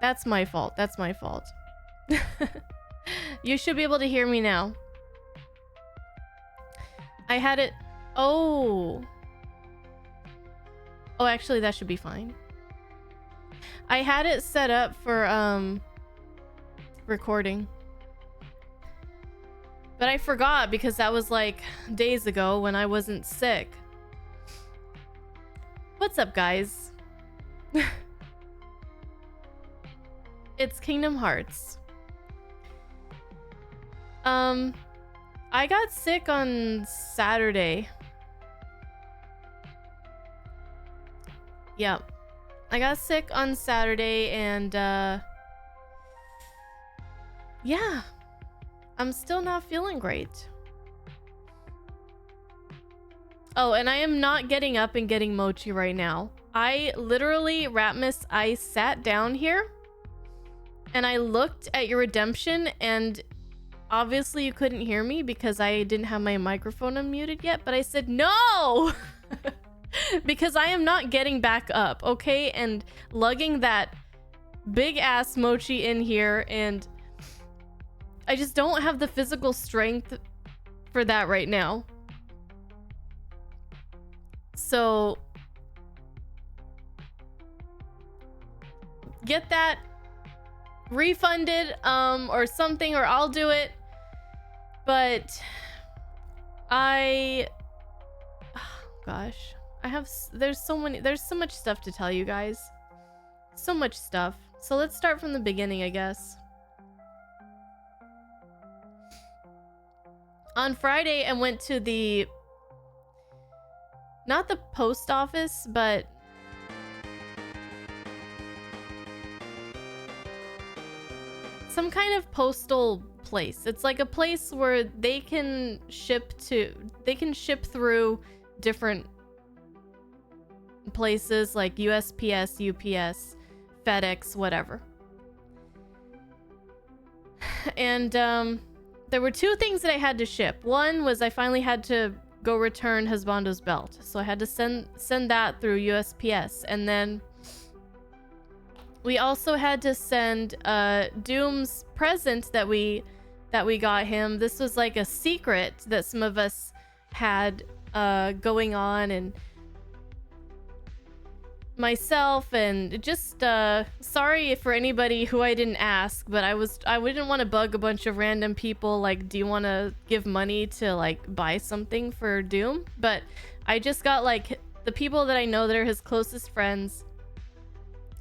That's my fault. That's my fault. You should be able to hear me now. I had it... Oh. Oh, actually, that should be fine. I had it set up for, recording. But I forgot because that was, like, days ago when I wasn't sick. What's up, guys? It's Kingdom Hearts. I got sick on Saturday. Yep. I got sick on Saturday and, yeah. I'm still not feeling great. Oh, and I am not getting up and getting mochi right now. I literally, Ratmus, I sat down here and I looked at your redemption, and obviously you couldn't hear me because I didn't have my microphone unmuted yet, but I said no! Because I am not getting back up, okay? And lugging that big ass mochi in here, and I just don't have the physical strength for that right now. So get that refunded or something, or I'll do it. But oh, gosh, there's so much stuff to tell you guys. So much stuff. So let's start from the beginning, I guess. On Friday, I went to the, not the post office, but some kind of postal place. It's like a place where they can ship through different places like USPS, UPS, FedEx, whatever. And there were two things that I had to ship. One was I finally had to go return Husbando's belt, so I had to send that through USPS, and then we also had to send Doom's present that we got him. This was like a secret that some of us had going on, and myself, and just sorry for anybody who I didn't ask, but I didn't want to bug a bunch of random people like, do you want to give money to like buy something for Doom? But I just got like the people that I know that are his closest friends.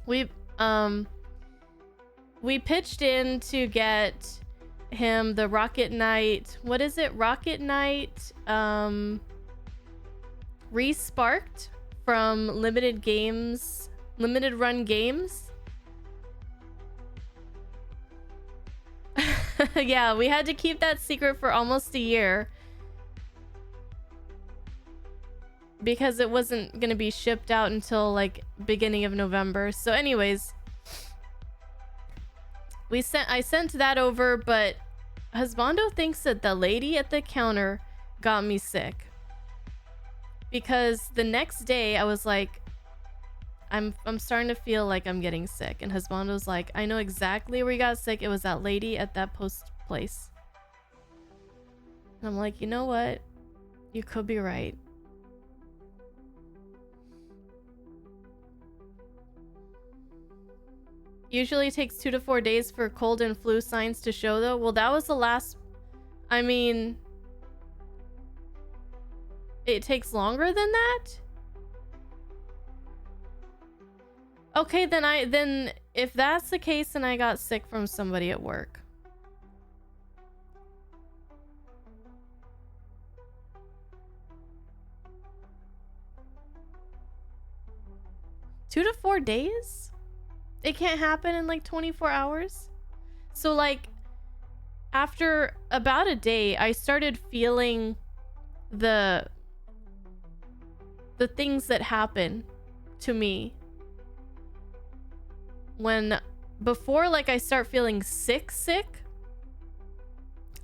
We pitched in to get him the Rocket Knight, what is it, Rocket Knight Resparked from Limited Run Games. Yeah, we had to keep that secret for almost a year because it wasn't gonna be shipped out until like beginning of November. So anyways, I sent that over, but Husbando thinks that the lady at the counter got me sick. Because the next day I was like, I'm starting to feel like I'm getting sick, and Husbando's like, I know exactly where you got sick. It was that lady at that post place. And I'm like, you know what? You could be right. Usually takes 2 to 4 days for cold and flu signs to show though. Well, that was the last, I mean, it takes longer than that? Okay, then if that's the case, then I got sick from somebody at work. Two to 4 days? It can't happen in like 24 hours? So like after about a day, I started feeling the things that happen to me when before like I start feeling sick,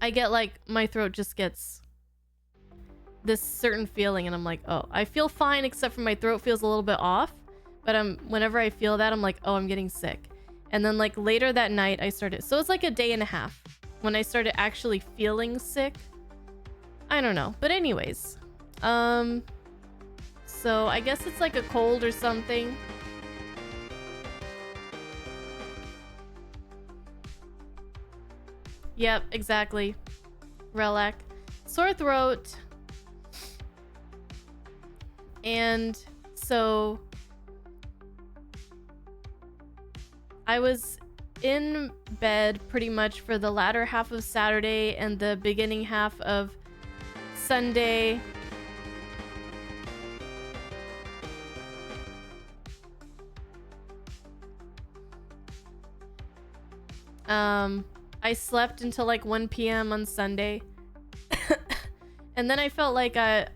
I get like my throat just gets this certain feeling, and I'm like, oh, I feel fine except for my throat feels a little bit off, but whenever I feel that, I'm like, oh, I'm getting sick. And then like later that night I started. So it's like a day and a half when I started actually feeling sick. I don't know. But anyways. So I guess it's like a cold or something. Yep, exactly. Relic. Sore throat. And so I was in bed pretty much for the latter half of Saturday and the beginning half of Sunday. I slept until like 1 p.m. on Sunday. And then I felt like I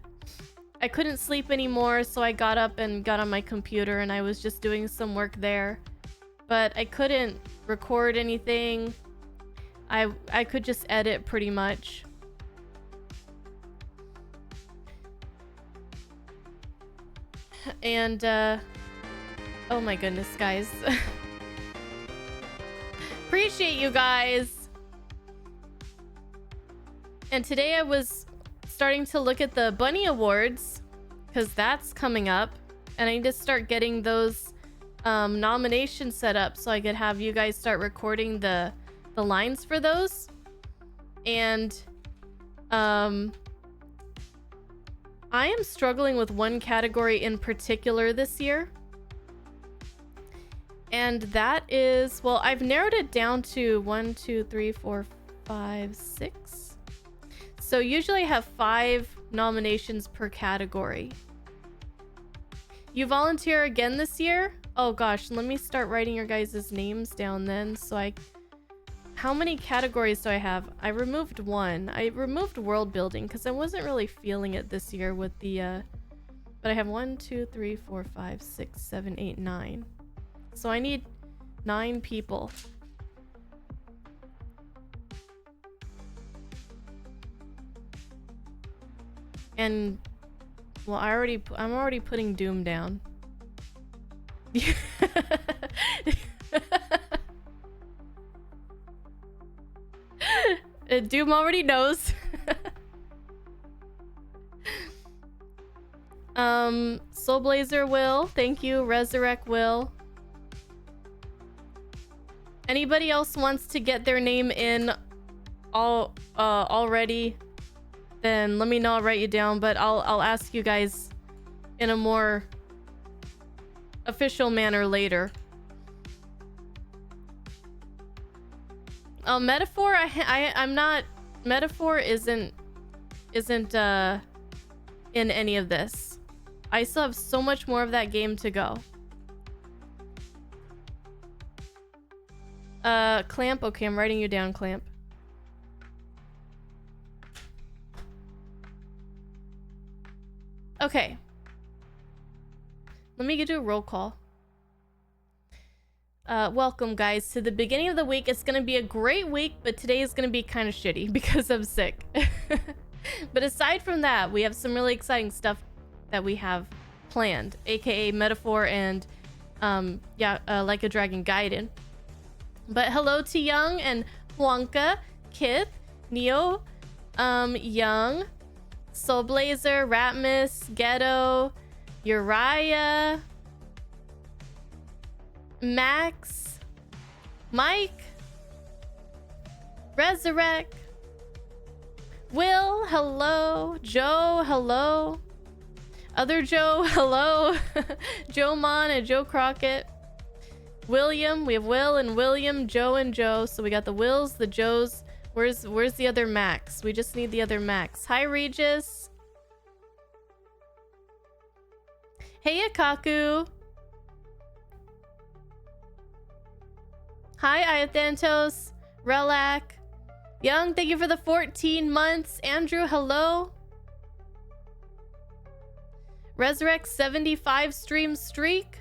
couldn't sleep anymore, so I got up and got on my computer and I was just doing some work there. But I couldn't record anything. I could just edit pretty much. And oh my goodness, guys. Appreciate you guys. And today I was starting to look at the Bunny Awards because that's coming up, and I need to start getting those nominations set up so I could have you guys start recording the lines for those. And I am struggling with one category in particular this year. And that is, well, I've narrowed it down to 1, 2, 3, 4, 5, 6. So usually I have 5 nominations per category. You volunteer again this year? Oh gosh, let me start writing your guys' names down then. So how many categories do I have? I removed one. I removed world building because I wasn't really feeling it this year with the, but I have 1, 2, 3, 4, 5, 6, 7, 8, 9. So I need 9 people. And well, I'm already putting Doom down. Doom already knows. Soulblazer will, thank you. Resurrect will. Anybody else wants to get their name in already, then let me know. I'll write you down, but I'll ask you guys in a more official manner later. Oh, Metaphor, I'm not. Metaphor isn't in any of this. I still have so much more of that game to go. Clamp. Okay, I'm writing you down, Clamp. Okay. Let me do a roll call. Welcome, guys, to the beginning of the week. It's gonna be a great week, but today is gonna be kind of shitty because I'm sick. But aside from that, we have some really exciting stuff that we have planned, aka Metaphor and Like a Dragon Gaiden. But hello to Young and Wonka, Kith, Neo, Young, Soulblazer, Ratmus, Ghetto, Uriah, Max, Mike, Resurrect, Will, hello, Joe, hello, other Joe, hello, Joe Mon and Joe Crockett, William, we have Will and William, Joe and Joe. So we got the Wills, the Joes. Where's the other Max? We just need the other Max. Hi, Regis. Hey, Akaku. Hi, Iothantos. Relac. Young, thank you for the 14 months. Andrew, hello. Resurrect 75 stream streak.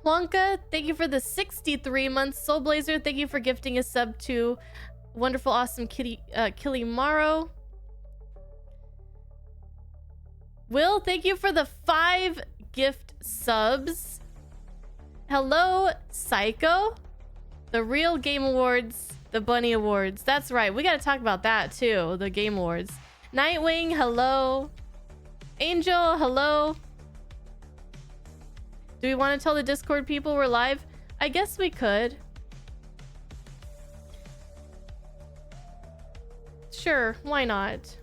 Wonka, thank you for the 63 months. Soulblazer, thank you for gifting a sub to Wonderful Awesome Kitty Killy Morrow. Will, thank you for the 5 gift subs. Hello, Psycho. The real Game Awards, the Bunny Awards. That's right. We got to talk about that too. The Game Awards. Nightwing, hello. Angel, hello. Do we want to tell the Discord people we're live? I guess we could. Sure, why not?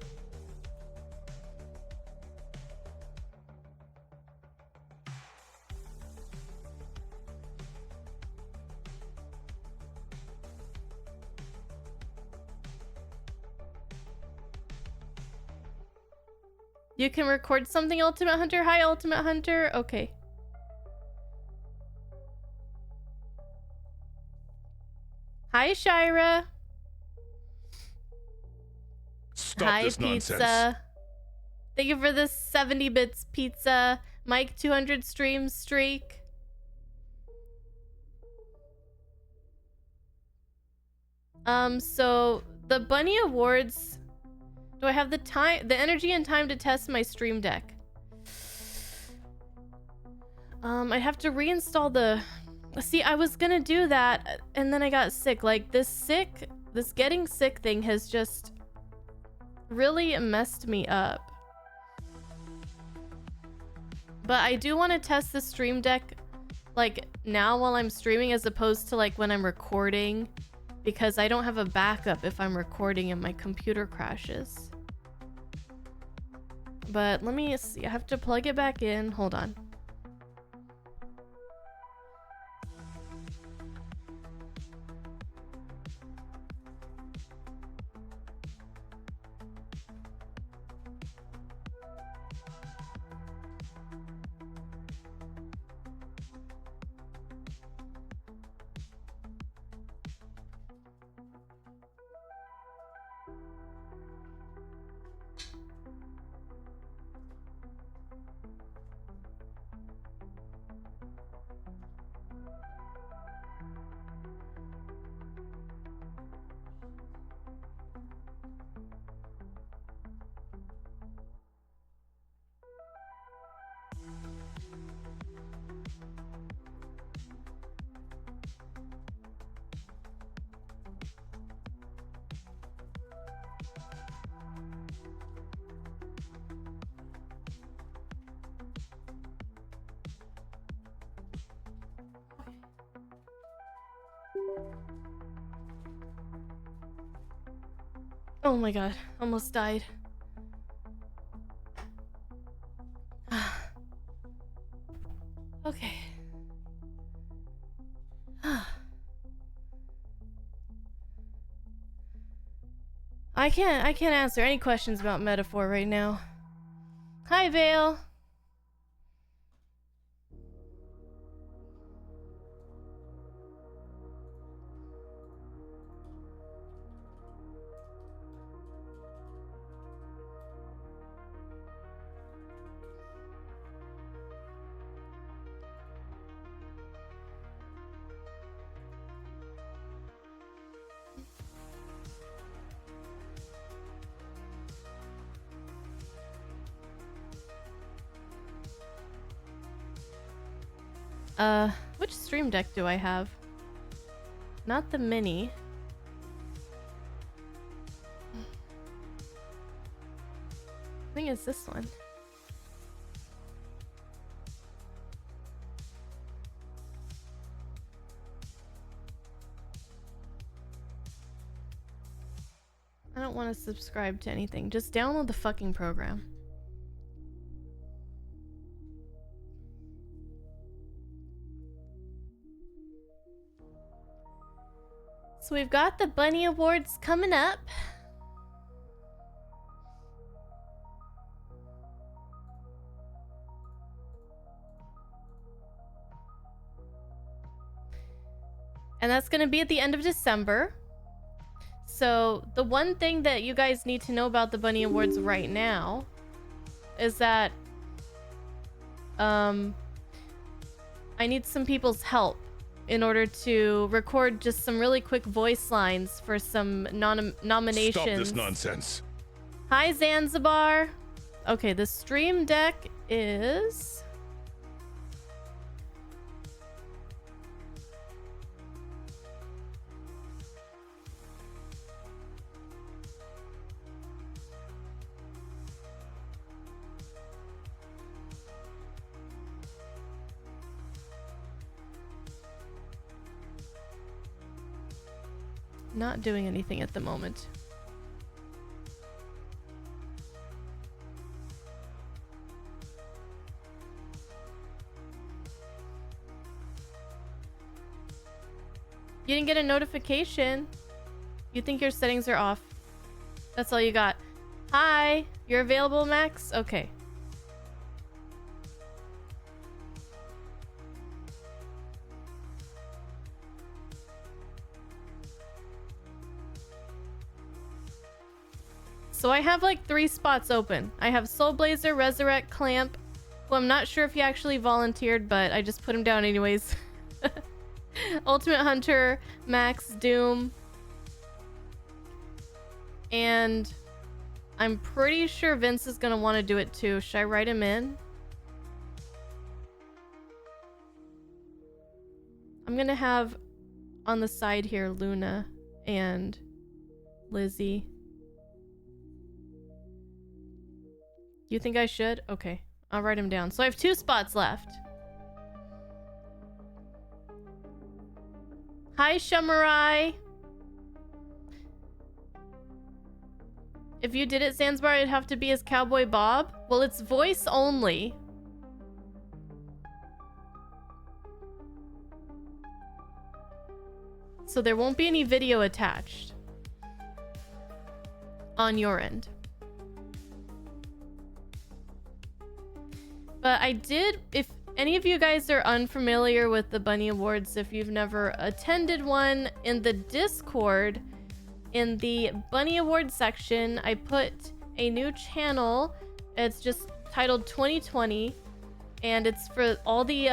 You can record something, Ultimate Hunter. Hi, Ultimate Hunter. Okay. Hi, Shira. Stop Hi, this Pizza. nonsense. Thank you for the 70 bits, Pizza. Mike, 200 stream streak. So the Bunny Awards. Do I have the time, the energy and time to test my stream deck? I have to reinstall the... See, I was gonna do that, and then I got sick. Like, this getting sick thing has just really messed me up. But I do want to test the stream deck, like, now while I'm streaming, as opposed to, like, when I'm recording, because I don't have a backup if I'm recording and my computer crashes. But let me see. I have to plug it back in. Hold on. Oh my god, almost died. Okay. I can't answer any questions about Metaphor right now. Hi, Vale. Which stream deck do I have? Not the mini. I think it's this one. I don't want to subscribe to anything. Just download the fucking program. So we've got the Bunny Awards coming up. And that's going to be at the end of December. So the one thing that you guys need to know about the Bunny Awards right now is that I need some people's help in order to record just some really quick voice lines for some nominations. Stop this nonsense. Hi, Zanzibar. Okay, the stream deck is... not doing anything at the moment. You didn't get a notification. You think your settings are off. That's all you got. Hi, you're available, Max? Okay. So I have like 3 spots open. I have Soul Blazer, Resurrect, Clamp, who I'm not sure if he actually volunteered, but I just put him down anyways. Ultimate Hunter, Max, Doom. And I'm pretty sure Vince is gonna want to do it too. Should I write him in? I'm gonna have on the side here Luna and Lizzie. You think I should? Okay, I'll write him down. So I have 2 spots left. Hi, Shamarai. If you did it, Zanzibar, it'd have to be as Cowboy Bob. Well, it's voice only. So there won't be any video attached on your end. But I did, if any of you guys are unfamiliar with the Bunny Awards, if you've never attended one, in the Discord, in the Bunny Awards section, I put a new channel. It's just titled 2020, and it's for all the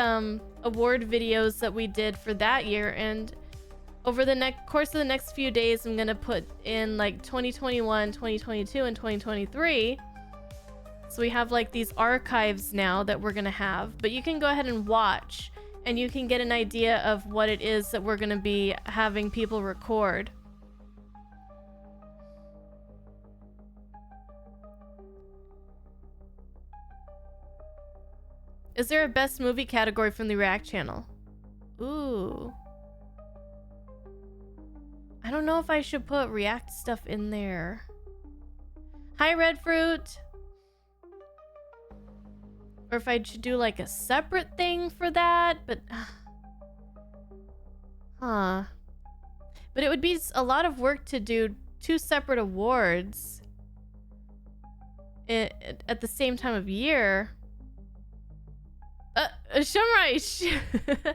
award videos that we did for that year. And over the course of the next few days, I'm gonna put in like 2021, 2022, and 2023. So we have like these archives now that we're gonna have, but you can go ahead and watch and you can get an idea of what it is that we're gonna be having people record. Is there a best movie category from the React channel? Ooh. I don't know if I should put React stuff in there. Hi, Red Fruit. Or if I should do like a separate thing for that, but... Huh. But it would be a lot of work to do 2 separate awards at the same time of year. Shamrai!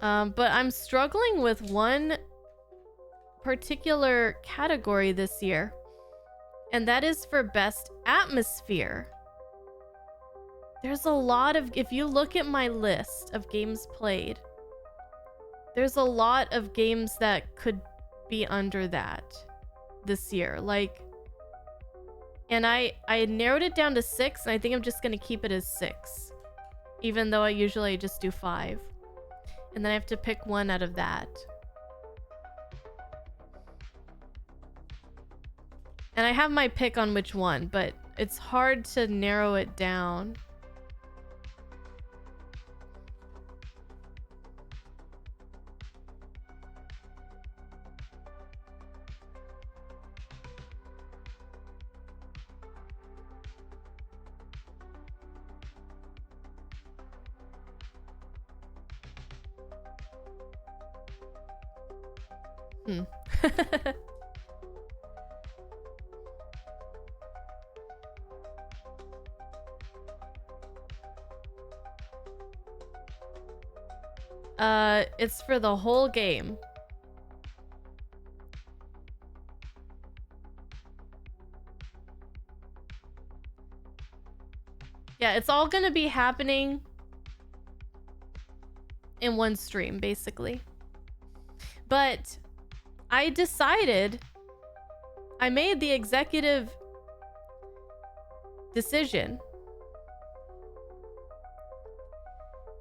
But I'm struggling with one particular category this year, and that is for best atmosphere. There's a lot of, if you look at my list of games played, there's a lot of games that could be under that this year, like, and I narrowed it down to 6, and I think I'm just gonna keep it as 6, even though I usually just do 5, and then I have to pick one out of that. And I have my pick on which one, but it's hard to narrow it down. It's for the whole game. Yeah, it's all gonna be happening in one stream, basically. But I decided, I made the executive decision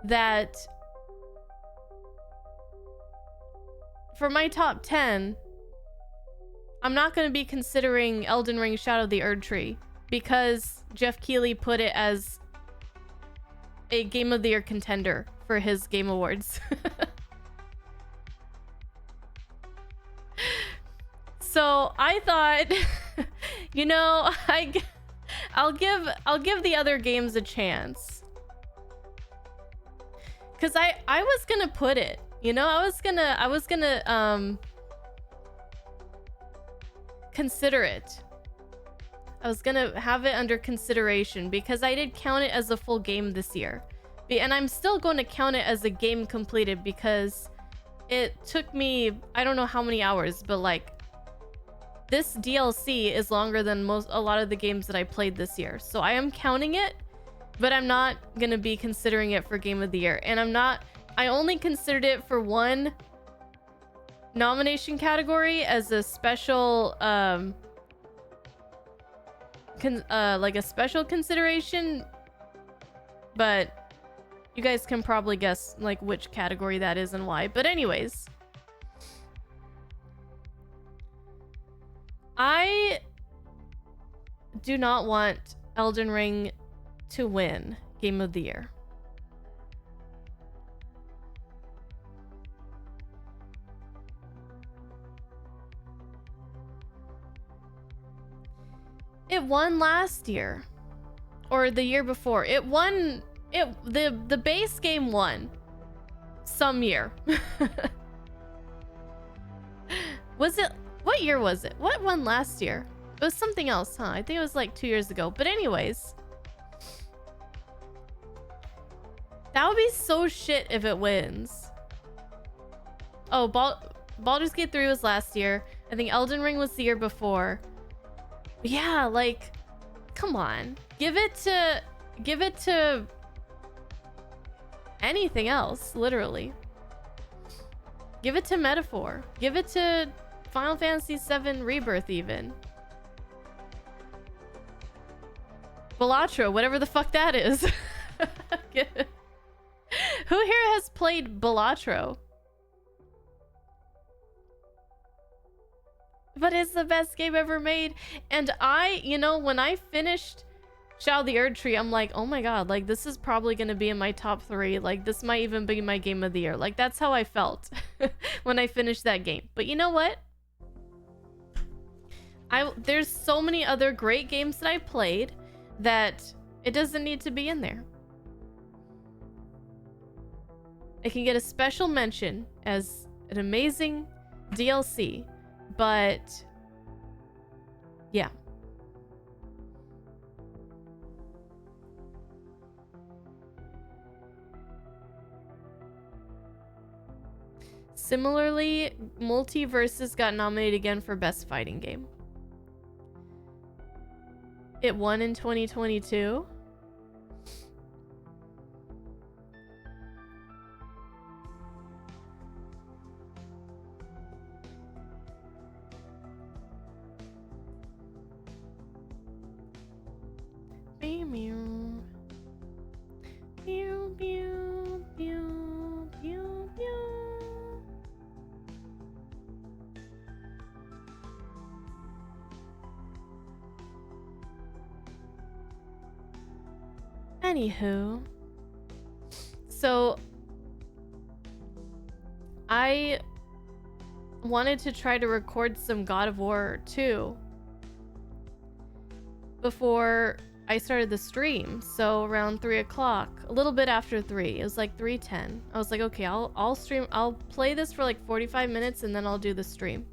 that for my top 10, I'm not going to be considering Elden Ring Shadow of the Erdtree because Jeff Keighley put it as a Game of the Year contender for his Game Awards. So I thought, you know, I'll give the other games a chance. Cause I was gonna put it, you know, I was gonna consider it. I was gonna have it under consideration because I did count it as a full game this year. And I'm still going to count it as a game completed because it took me, I don't know how many hours, but like this DLC is longer than a lot of the games that I played this year. So I am counting it, but I'm not going to be considering it for Game of the Year. And I only considered it for one nomination category as a special, like a special consideration. But you guys can probably guess like which category that is and why. But anyways, I do not want Elden Ring to win Game of the Year. It won last year or the year before. It won the base game won some year. Was it, what year was it? What won last year? It was something else, huh? I think it was like 2 years ago. But anyways, that would be so shit if it wins. Oh, Baldur's Gate 3 was last year. I think Elden Ring was the year before. Yeah, like, come on. Give it to anything else, literally. Give it to Metaphor. Give it to Final Fantasy VII Rebirth even. Balatro, whatever the fuck that is. Who here has played Balatro? But it's the best game ever made. And you know, when I finished Shadow of the Erdtree, I'm like, oh my god, like this is probably gonna be in my top 3. Like this might even be my Game of the Year. Like that's how I felt when I finished that game. But you know what? There's so many other great games that I played that it doesn't need to be in there. It can get a special mention as an amazing DLC, but yeah. Similarly, Multiverses got nominated again for Best Fighting Game. It won in 2022. Anywho, so I wanted to try to record some God of War 2 before I started the stream. So around 3 o'clock, a little bit after 3, it was like 3:10. I was like, okay, I'll stream, I'll play this for like 45 minutes and then I'll do the stream.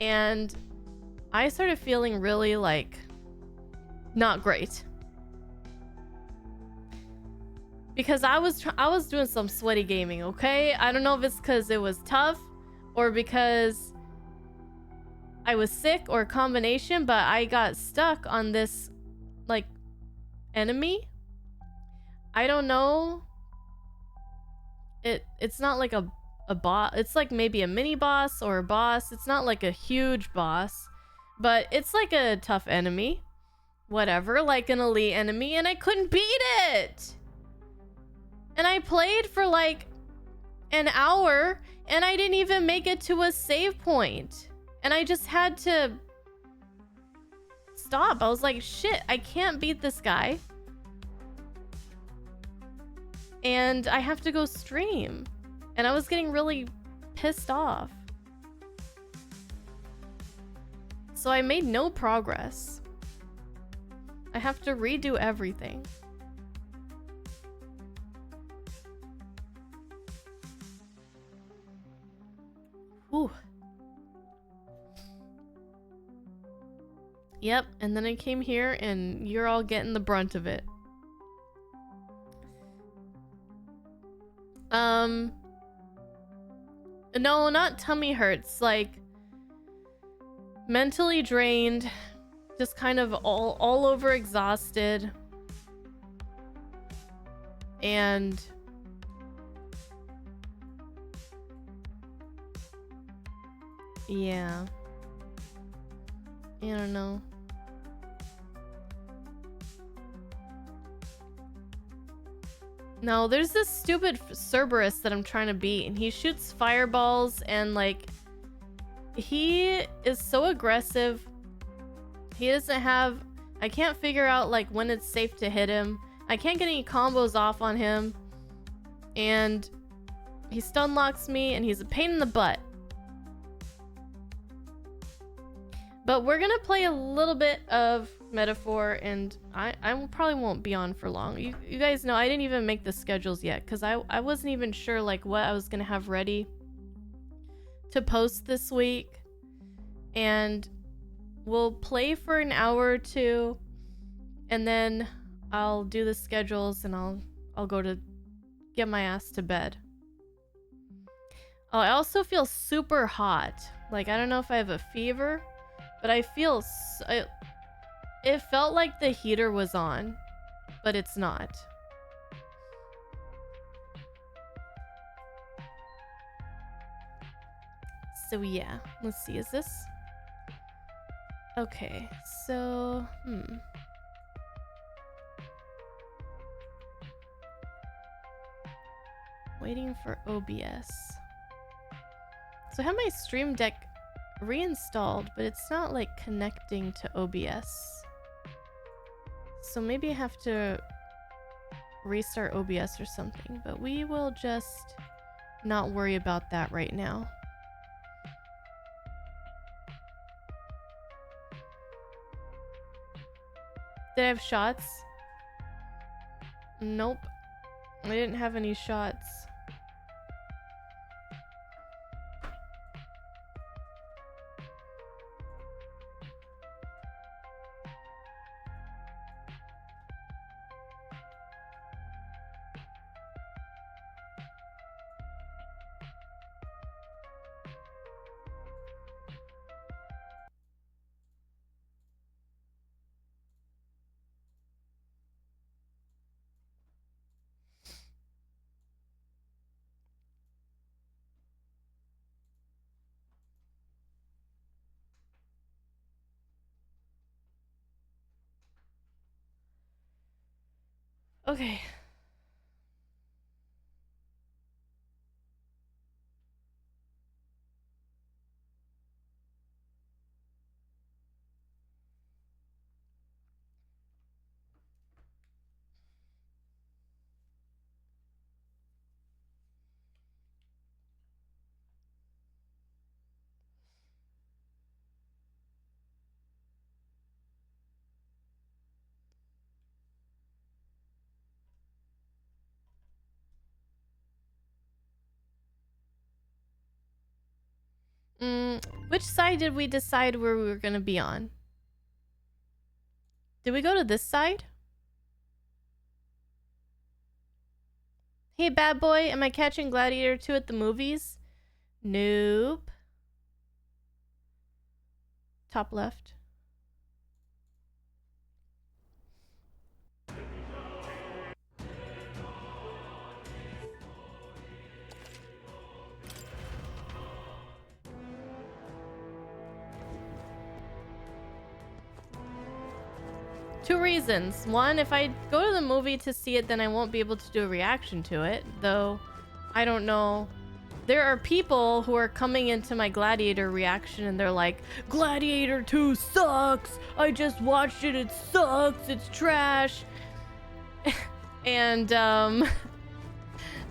And I started feeling really like not great. Because I was doing some sweaty gaming, okay? I don't know if it's because it was tough or because I was sick or a combination, but I got stuck on this, like, enemy. I don't know. It's not like a a boss. It's like maybe a mini boss or a boss. It's not like a huge boss, but it's like a tough enemy. Whatever, like an elite enemy, and I couldn't beat it. And I played for like an hour and I didn't even make it to a save point. And I just had to stop. I was like, shit, I can't beat this guy. And I have to go stream. And I was getting really pissed off. So I made no progress. I have to redo everything. Ooh. Yep, and then I came here and you're all getting the brunt of it. No, not tummy hurts, like mentally drained, just kind of all over exhausted. And yeah. I don't know. No, there's this stupid Cerberus that I'm trying to beat, and he shoots fireballs, and like, he is so aggressive. He doesn't have, I can't figure out like when it's safe to hit him. I can't get any combos off on him, and he stun locks me, and he's a pain in the butt. But we're gonna play a little bit of Metaphor, and I probably won't be on for long. You guys know I didn't even make the schedules yet because I wasn't even sure like what I was gonna have ready to post this week. And we'll play for an hour or two, and then I'll do the schedules, and I'll go to get my ass to bed. Oh, I also feel super hot. Like, I don't know if I have a fever, but I feel it felt like the heater was on, but it's not. So yeah, let's see, is this? Okay, so, waiting for OBS. So I have my Stream Deck reinstalled, but it's not like connecting to OBS. So maybe I have to restart OBS or something, but we will just not worry about that right now. Did I have shots? Nope. I didn't have any shots. Okay. Which side did we decide where we were gonna be on? Did we go to this side? Hey, bad boy, am I catching Gladiator 2 at the movies? Nope. Top left. 2 reasons. One, if I go to the movie to see it, then I won't be able to do a reaction to it. Though, I don't know. There are people who are coming into my Gladiator reaction and they're like, Gladiator 2 sucks! I just watched it, it sucks, it's trash! And,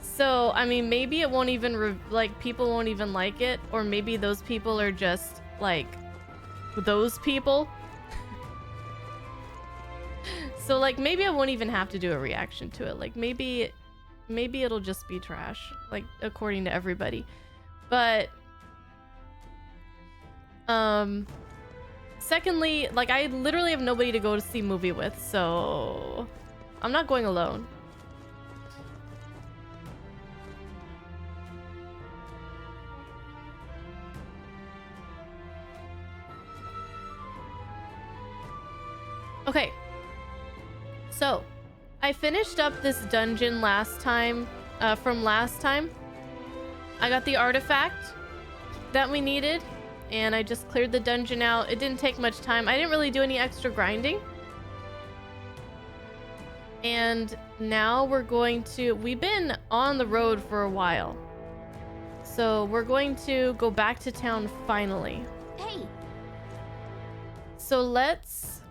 so, I mean, maybe it won't even, people won't even like it. Or maybe those people are just, like, those people. So, like, maybe I won't even have to do a reaction to it. Like, maybe it'll just be trash, like, according to everybody. But secondly, like, I literally have nobody to go to see a movie with, so I'm not going alone. Okay, so I finished up this dungeon last time, from last time. I got the artifact that we needed, and I just cleared the dungeon out. It didn't take much time. I didn't really do any extra grinding. And now we're going to... We've been on the road for a while. So we're going to go back to town finally. Hey! So let's...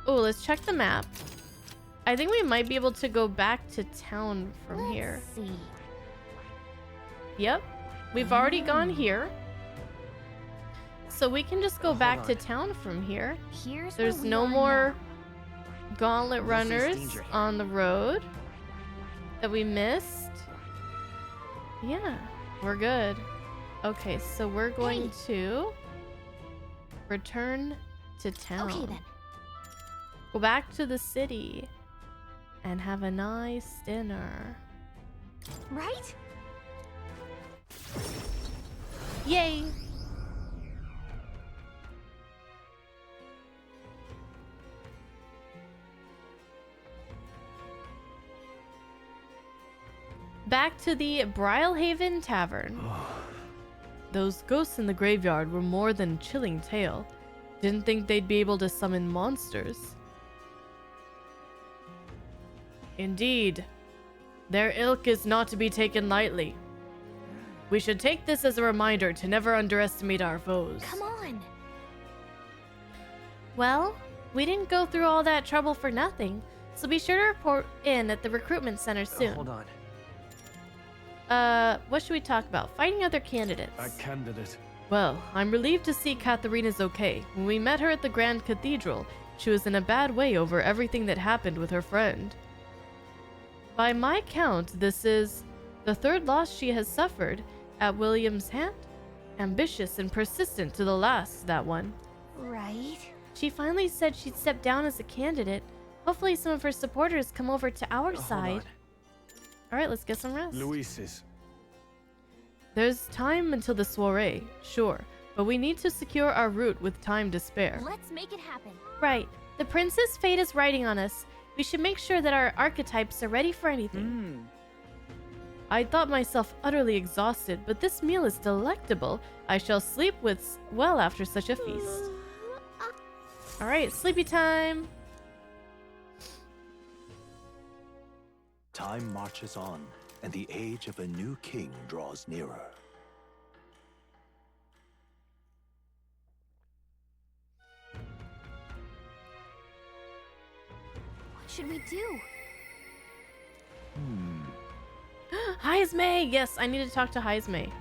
Oh, let's check the map. I think we might be able to go back to town from here. Let's see. Yep. We've already gone here. So we can just go back to town from here. There's no more gauntlet runners on the road that we missed. Yeah, we're good. Okay, so we're going to return to town. Okay then. Go back to the city and have a nice dinner. Right? Yay! Back to the Brylehaven Tavern. Those ghosts in the graveyard were more than a chilling tale. Didn't think they'd be able to summon monsters. Indeed, their ilk is not to be taken lightly. We should take this as a reminder to never underestimate our foes. Come on. Well, we didn't go through all that trouble for nothing, so be sure to report in at the recruitment center soon. Hold on. What should we talk about? Fighting other candidates. A candidate. Well, I'm relieved to see Katharina's okay. When we met her at the Grand Cathedral, she was in a bad way over everything that happened with her friend. By my count, this is the 3rd loss she has suffered at William's hand. Ambitious and persistent to the last, that one. Right. She finally said she'd step down as a candidate. Hopefully some of her supporters come over to our side. Alright, let's get some rest. Luis's. There's time until the soiree, sure, but we need to secure our route with time to spare. Let's make it happen. Right. The Princess Fate is riding on us. We should make sure that our archetypes are ready for anything. I thought myself utterly exhausted, but this meal is delectable. I shall sleep well after such a feast. Alright, sleepy time. Time marches on, and the age of a new king draws nearer. What should we do? Heisme! Yes, I need to talk to Heisme.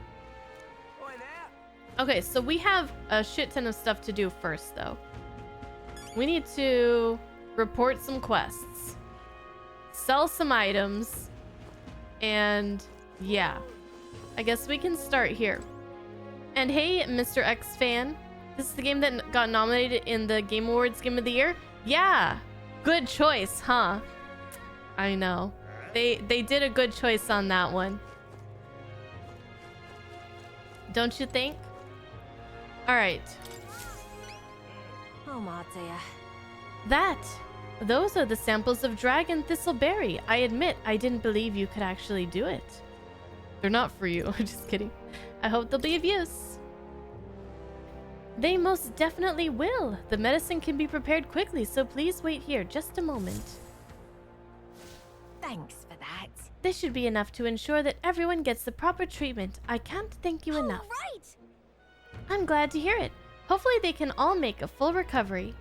Okay, so we have a shit ton of stuff to do first, though. We need to report some quests, sell some items, and yeah, I guess we can start here. And hey, Mr. X fan, this is the game that got nominated in the Game Awards Game of the Year. Yeah, good choice, huh? I know. They did a good choice on that one. Don't you think? All right. Oh, Matsuya. Those are the samples of Dragon Thistleberry. I admit, I didn't believe you could actually do it. They're not for you. I'm just kidding. I hope they'll be of use. They most definitely will. The medicine can be prepared quickly, so please wait here just a moment. Thanks for that. This should be enough to ensure that everyone gets the proper treatment. I can't thank you enough. Right. I'm glad to hear it. Hopefully they can all make a full recovery.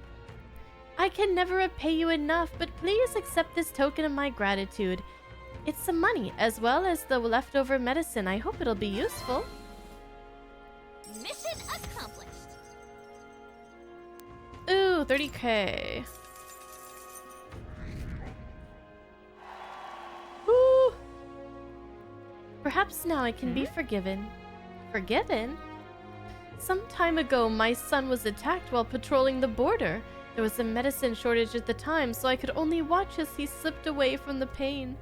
I can never repay you enough, but please accept this token of my gratitude. It's some money, as well as the leftover medicine. I hope it'll be useful. Mission accomplished. Ooh, 30k. Ooh. Perhaps now I can be forgiven. Forgiven? Some time ago, my son was attacked while patrolling the border. There was a medicine shortage at the time, so I could only watch as he slipped away from the pain.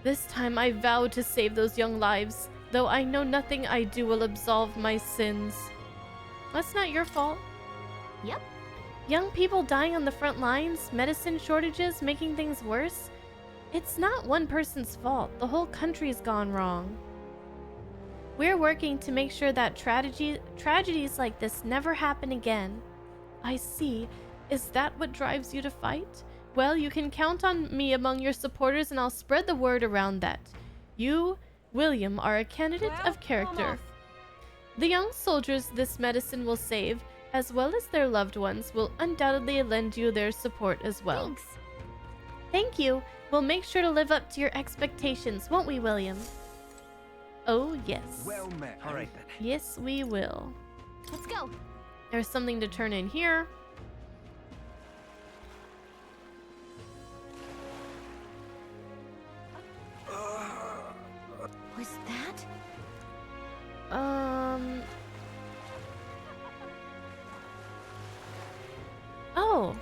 This time I vowed to save those young lives, though I know nothing I do will absolve my sins. That's not your fault. Yep. Young people dying on the front lines, medicine shortages making things worse. It's not one person's fault. The whole country's gone wrong. We're working to make sure that tragedies like this never happen again. I see. Is that what drives you to fight? Well, you can count on me among your supporters, and I'll spread the word around that you, William, are a candidate of character. The young soldiers this medicine will save, as well as their loved ones, will undoubtedly lend you their support as well. Thanks. Thank you. We'll make sure to live up to your expectations, won't we, William? Oh, yes. Well met. All right then. Yes, we will. Let's go. There's something to turn in here. Was that? Oh.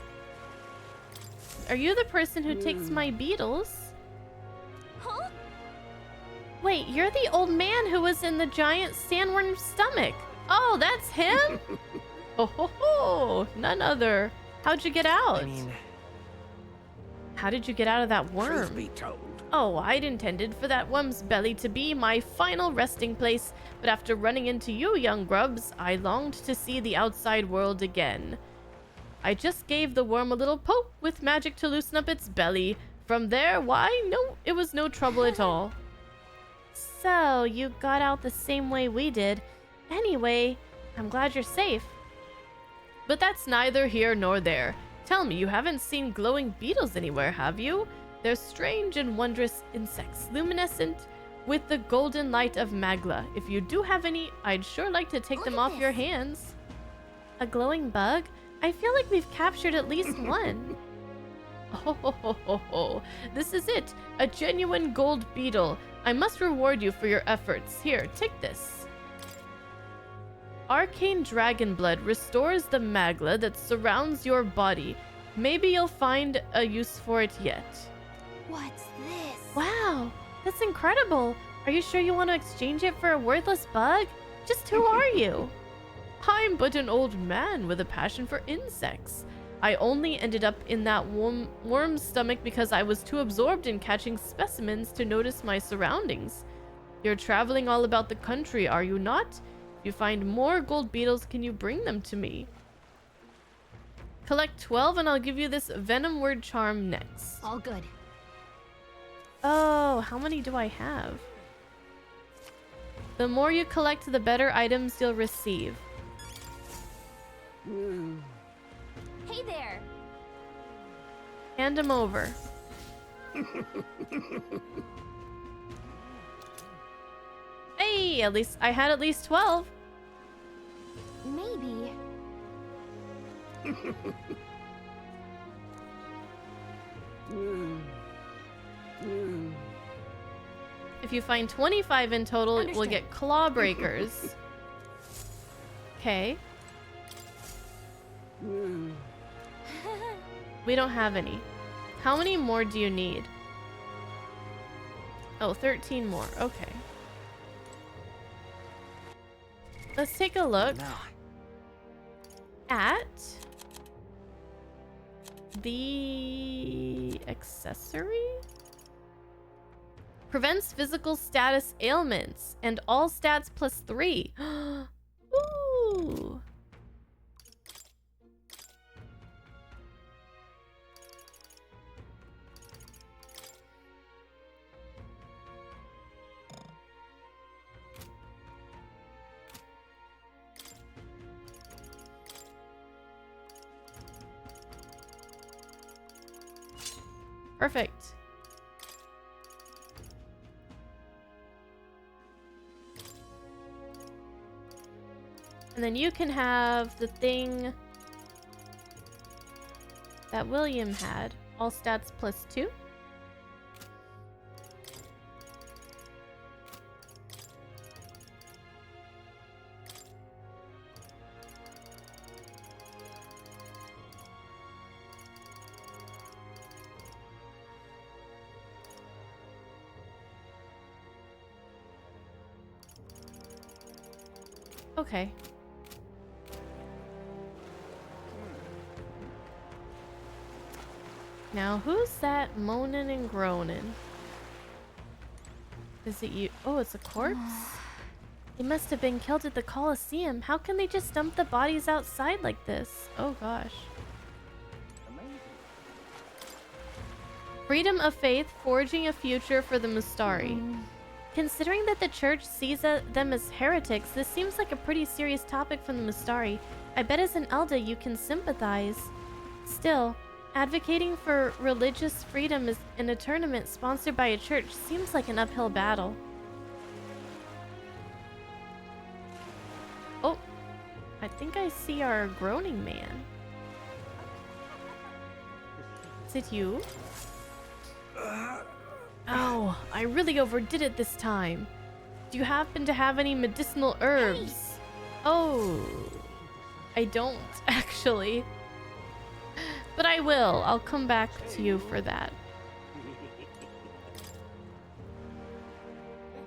Are you the person who takes my beetles? Huh? Wait, you're the old man who was in the giant sandworm's stomach. Oh, that's him? Oh ho ho, none other. How'd you get out? I mean, How did you get out of that worm? truth be told, Oh, I'd intended for that worm's belly to be my final resting place, but after running into you, young grubs, I longed to see the outside world again. I just gave the worm a little poke with magic to loosen up its belly. From there, why, no, it was no trouble at all. So, you got out the same way we did. Anyway, I'm glad you're safe. But that's neither here nor there. Tell me, you haven't seen glowing beetles anywhere, have you? They're strange and wondrous insects, luminescent with the golden light of Magla. If you do have any, I'd sure like to take Look them at off this. your hands. A glowing bug? I feel like we've captured at least one. Oh, ho, ho, ho, ho. This is it, a genuine gold beetle. I must reward you for your efforts. Here, take this. Arcane dragon blood restores the magla that surrounds your body. Maybe you'll find a use for it yet. What's this? Wow, that's incredible. Are you sure you want to exchange it for a worthless bug? Just who are you? I'm but an old man with a passion for insects. I only ended up in that worm's stomach because I was too absorbed in catching specimens to notice my surroundings. You're traveling all about the country, are you not? If you find more gold beetles, can you bring them to me? Collect 12 and I'll give you this venom word charm next. All good. Oh, how many do I have? The more you collect, the better items you'll receive. Hey there. Hand them over. Hey, at least I had at least 12. Maybe. If you find 25 in total, we'll Understood. get claw breakers. Okay. We don't have any. How many more do you need? Oh, 13 more. Okay. Let's take a look now, at the accessory. Prevents physical status ailments and all stats +3. Ooh. Perfect. And then you can have the thing that William had. All stats +2. Okay. Now, who's that moaning and groaning? Is it you? Oh, it's a corpse? They must have been killed at the Colosseum. How can they just dump the bodies outside like this? Oh gosh. Freedom of faith, forging a future for the Mustari. Considering that the church sees them as heretics, this seems like a pretty serious topic from the Mustari. I bet as an Elda you can sympathize. Still, advocating for religious freedom in a tournament sponsored by a church seems like an uphill battle. Oh, I think I see our groaning man. Is it you? Ow, I really overdid it this time. Do you happen to have any medicinal herbs? Hey. Oh, I don't actually. But I will. I'll come back to you for that.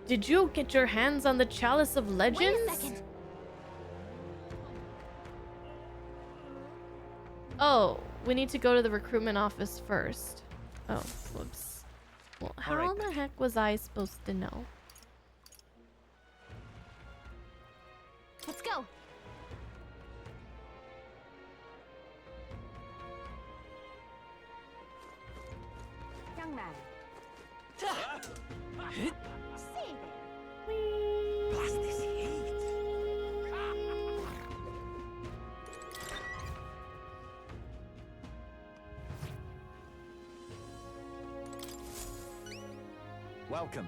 Did you get your hands on the Chalice of Legends? Wait a second. Oh, we need to go to the recruitment office first. Oh, whoops. Well, how the heck was I supposed to know? Let's go. Young man. See there. Blast this heat. Welcome.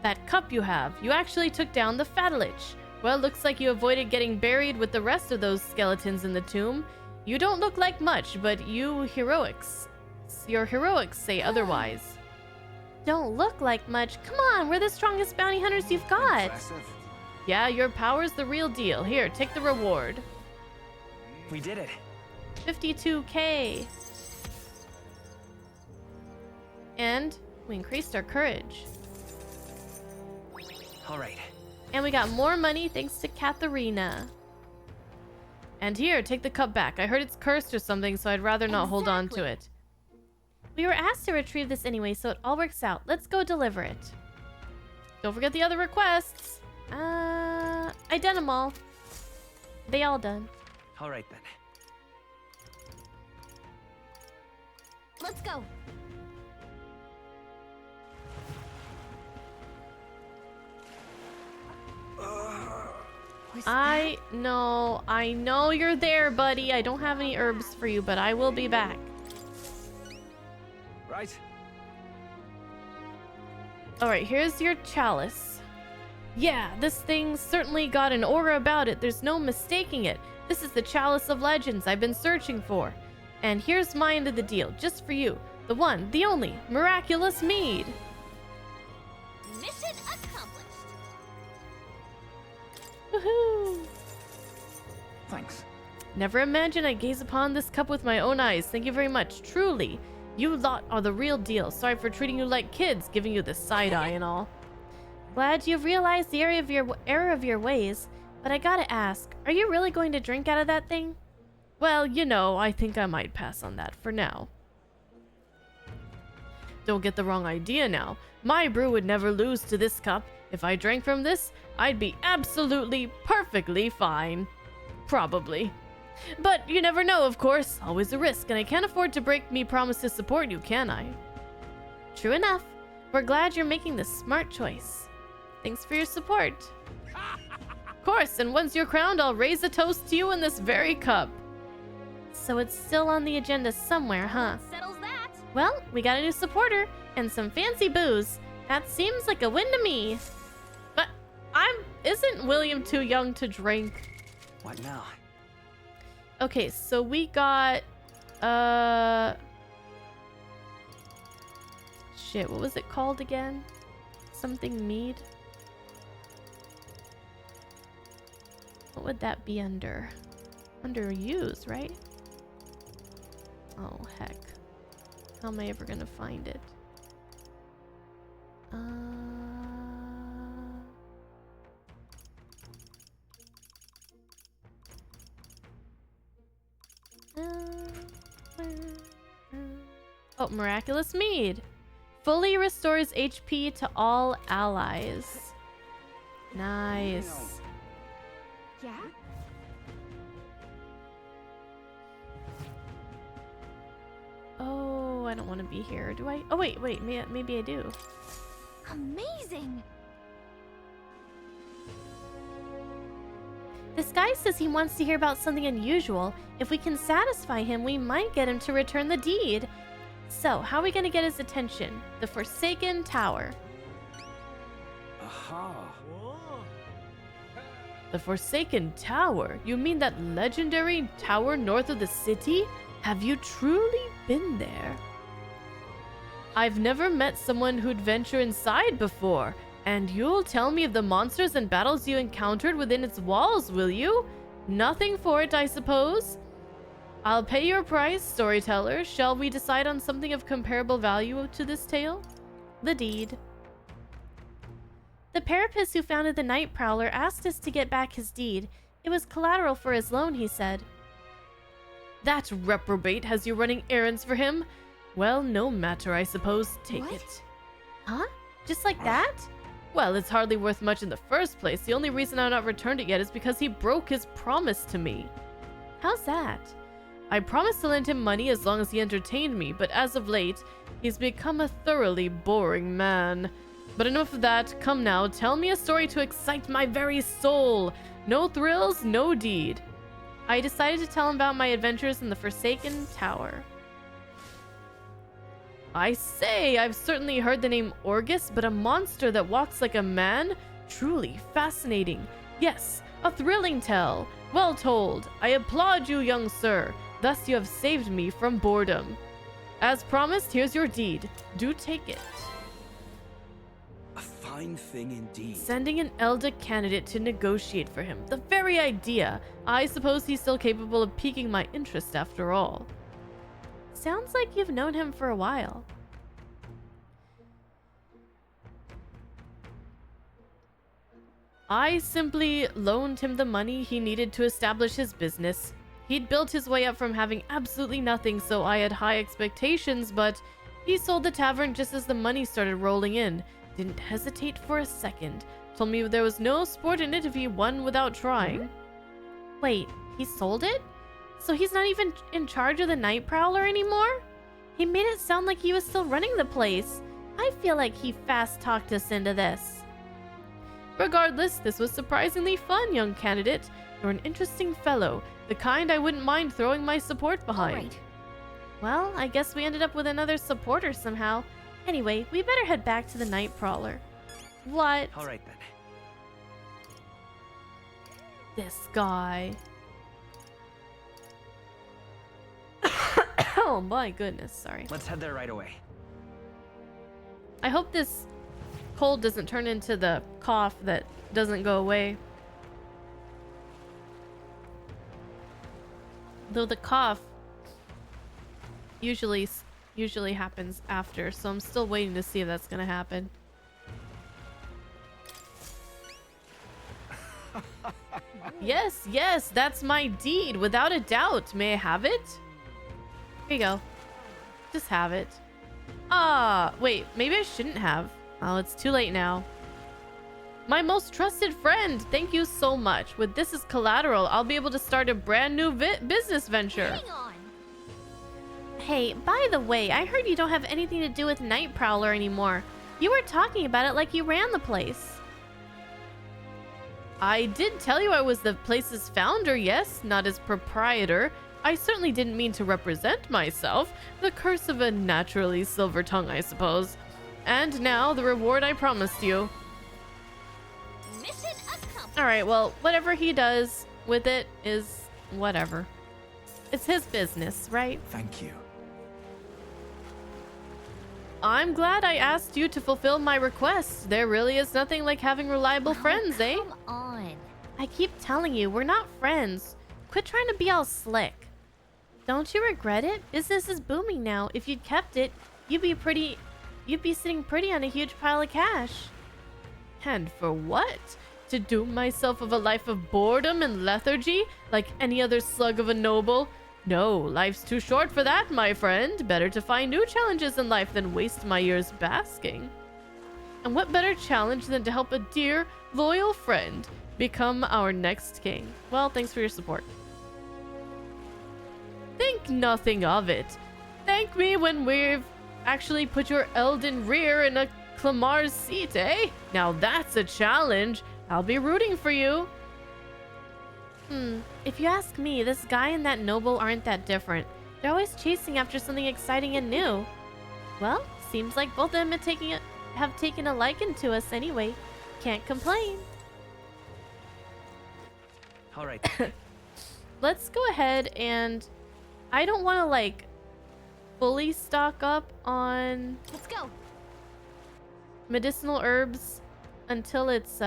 That cup you have. You actually took down the Fatalich. Well, looks like you avoided getting buried with the rest of those skeletons in the tomb. You don't look like much, but your heroics say otherwise. Don't look like much? Come on, we're the strongest bounty hunters you've got. Impressive. Yeah, your power's the real deal. Here, take the reward. We did it. 52k. And we increased our courage. All right. And we got more money thanks to Katharina. And here, take the cup back. I heard it's cursed or something, so I'd rather not hold on to it. We were asked to retrieve this anyway, so it all works out. Let's go deliver it. Don't forget the other requests. I done them all. They all done. All right then. Let's go. I know you're there, buddy. I don't have any herbs for you, but I will be back. Right. Alright, here's your chalice. Yeah, this thing's certainly got an aura about it. There's no mistaking it. This is the Chalice of Legends I've been searching for. And here's my end of the deal, just for you. The one, the only, miraculous mead. Mission accomplished. Woohoo! Thanks. Never imagined I'd gaze upon this cup with my own eyes. Thank you very much. Truly, you lot are the real deal. Sorry for treating you like kids, giving you the side eye and all. Glad you've realized the error of your ways, but I gotta ask, are you really going to drink out of that thing? Well, you know, I think I might pass on that for now. Don't get the wrong idea now. My brew would never lose to this cup. If I drank from this, I'd be absolutely, perfectly fine. Probably. But you never know, of course. Always a risk, and I can't afford to break me promise to support you, can I? True enough. We're glad you're making the smart choice. Thanks for your support. Of course, and once you're crowned, I'll raise a toast to you in this very cup. So it's still on the agenda somewhere, huh? Settles that. Well, we got a new supporter and some fancy booze. That seems like a win to me. But isn't William too young to drink? What now? Okay, so we got shit, what was it called again? Something mead? What would that be under? Under use, right? Oh, heck. How am I ever gonna find it? Oh, miraculous mead. Fully restores HP to all allies. Nice. Yeah? Oh, I don't want to be here, do I? Oh, wait, maybe I do. Amazing! This guy says he wants to hear about something unusual. If we can satisfy him, we might get him to return the deed. So, how are we gonna get his attention? The Forsaken Tower. Aha. The Forsaken Tower? You mean that legendary tower north of the city? Have you truly been there? I've never met someone who'd venture inside before. And you'll tell me of the monsters and battles you encountered within its walls, will you? Nothing for it, I suppose? I'll pay your price, storyteller. Shall we decide on something of comparable value to this tale? The deed. The Parapus who founded the Night Prowler asked us to get back his deed. It was collateral for his loan, he said. That reprobate has you running errands for him? Well, no matter, I suppose. Take What? it. Huh? Just like that? Well, it's hardly worth much in the first place. The only reason I've not returned it yet is because he broke his promise to me. How's that? I promised to lend him money as long as he entertained me, but as of late, he's become a thoroughly boring man. But enough of that. Come now, tell me a story to excite my very soul. No thrills, no deed. I decided to tell him about my adventures in the Forsaken Tower. I say, I've certainly heard the name Orgus, but a monster that walks like a man? Truly fascinating. Yes, a thrilling tale. Well told. I applaud you, young sir. Thus you have saved me from boredom. As promised, here's your deed. Do take it. A fine thing indeed. Sending an elder candidate to negotiate for him. The very idea. I suppose he's still capable of piquing my interest after all. Sounds like you've known him for a while. I simply loaned him the money he needed to establish his business. He'd built his way up from having absolutely nothing, so I had high expectations, but he sold the tavern just as the money started rolling in. Didn't hesitate for a second. Told me there was no sport in it if he won without trying. Wait, he sold it? So he's not even in charge of the Night Prowler anymore? He made it sound like he was still running the place. I feel like he fast-talked us into this. Regardless, this was surprisingly fun, young candidate. You're an interesting fellow, the kind I wouldn't mind throwing my support behind. All right. Well, I guess we ended up with another supporter somehow. Anyway, we better head back to the Night Prowler. What? All right then. This guy. Oh my goodness, sorry. Let's head there right away. I hope this cold doesn't turn into the cough that doesn't go away. Though the cough usually happens after, so I'm still waiting to see if that's gonna happen. Yes, that's my deed, without a doubt. May I have it? Here you go. Just have it. Wait, maybe I shouldn't have. Oh, it's too late now. My most trusted friend, thank you so much. With this as collateral, I'll be able to start a brand new business venture. Hang on. Hey, by the way, I heard you don't have anything to do with Night Prowler anymore. You were talking about it like you ran the place. I did tell you I was the place's founder, yes, not as proprietor. I certainly didn't mean to represent myself. The curse of a naturally silver tongue, I suppose. And now, the reward I promised you. Mission accomplished. Alright, well, whatever he does with it is whatever. It's his business, right? Thank you. I'm glad I asked you to fulfill my request. There really is nothing like having reliable friends, eh? Come on. I keep telling you, we're not friends. Quit trying to be all slick. Don't you regret it? Business is booming now. If you'd kept it, you'd be sitting pretty on a huge pile of cash. And for what? To doom myself of a life of boredom and lethargy, like any other slug of a noble? No, life's too short for that, my friend. Better to find new challenges in life than waste my years basking. And what better challenge than to help a dear, loyal friend become our next king? Well, thanks for your support. Think nothing of it. Thank me when we've actually put your Elden rear in a Clamar's seat, eh? Now that's a challenge. I'll be rooting for you. If you ask me, this guy and that noble aren't that different. They're always chasing after something exciting and new. Well, seems like both of them have taken a liking to us anyway. Can't complain. All right. Let's go ahead and... I don't want to, like, fully stock up on Let's go. medicinal herbs until it's,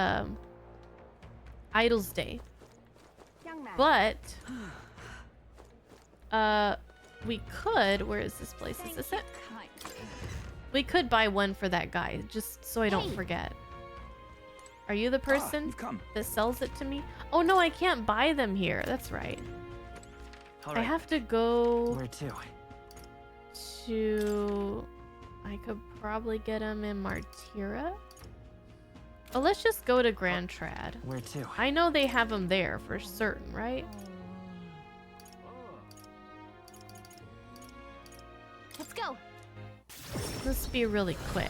Idol's Day. Young man. But... we could... Where is this place? Is this it? We could buy one for that guy, just so I don't Hey. forget. Are you the person you've come. that sells it to me? Oh no, I can't buy them here. That's right. All I right. have to go Where to? to... I could probably get them in Martira. Oh, let's just go to Grand Trad. Where to? I know they have them there for certain, right? Let's go. Let's be really quick.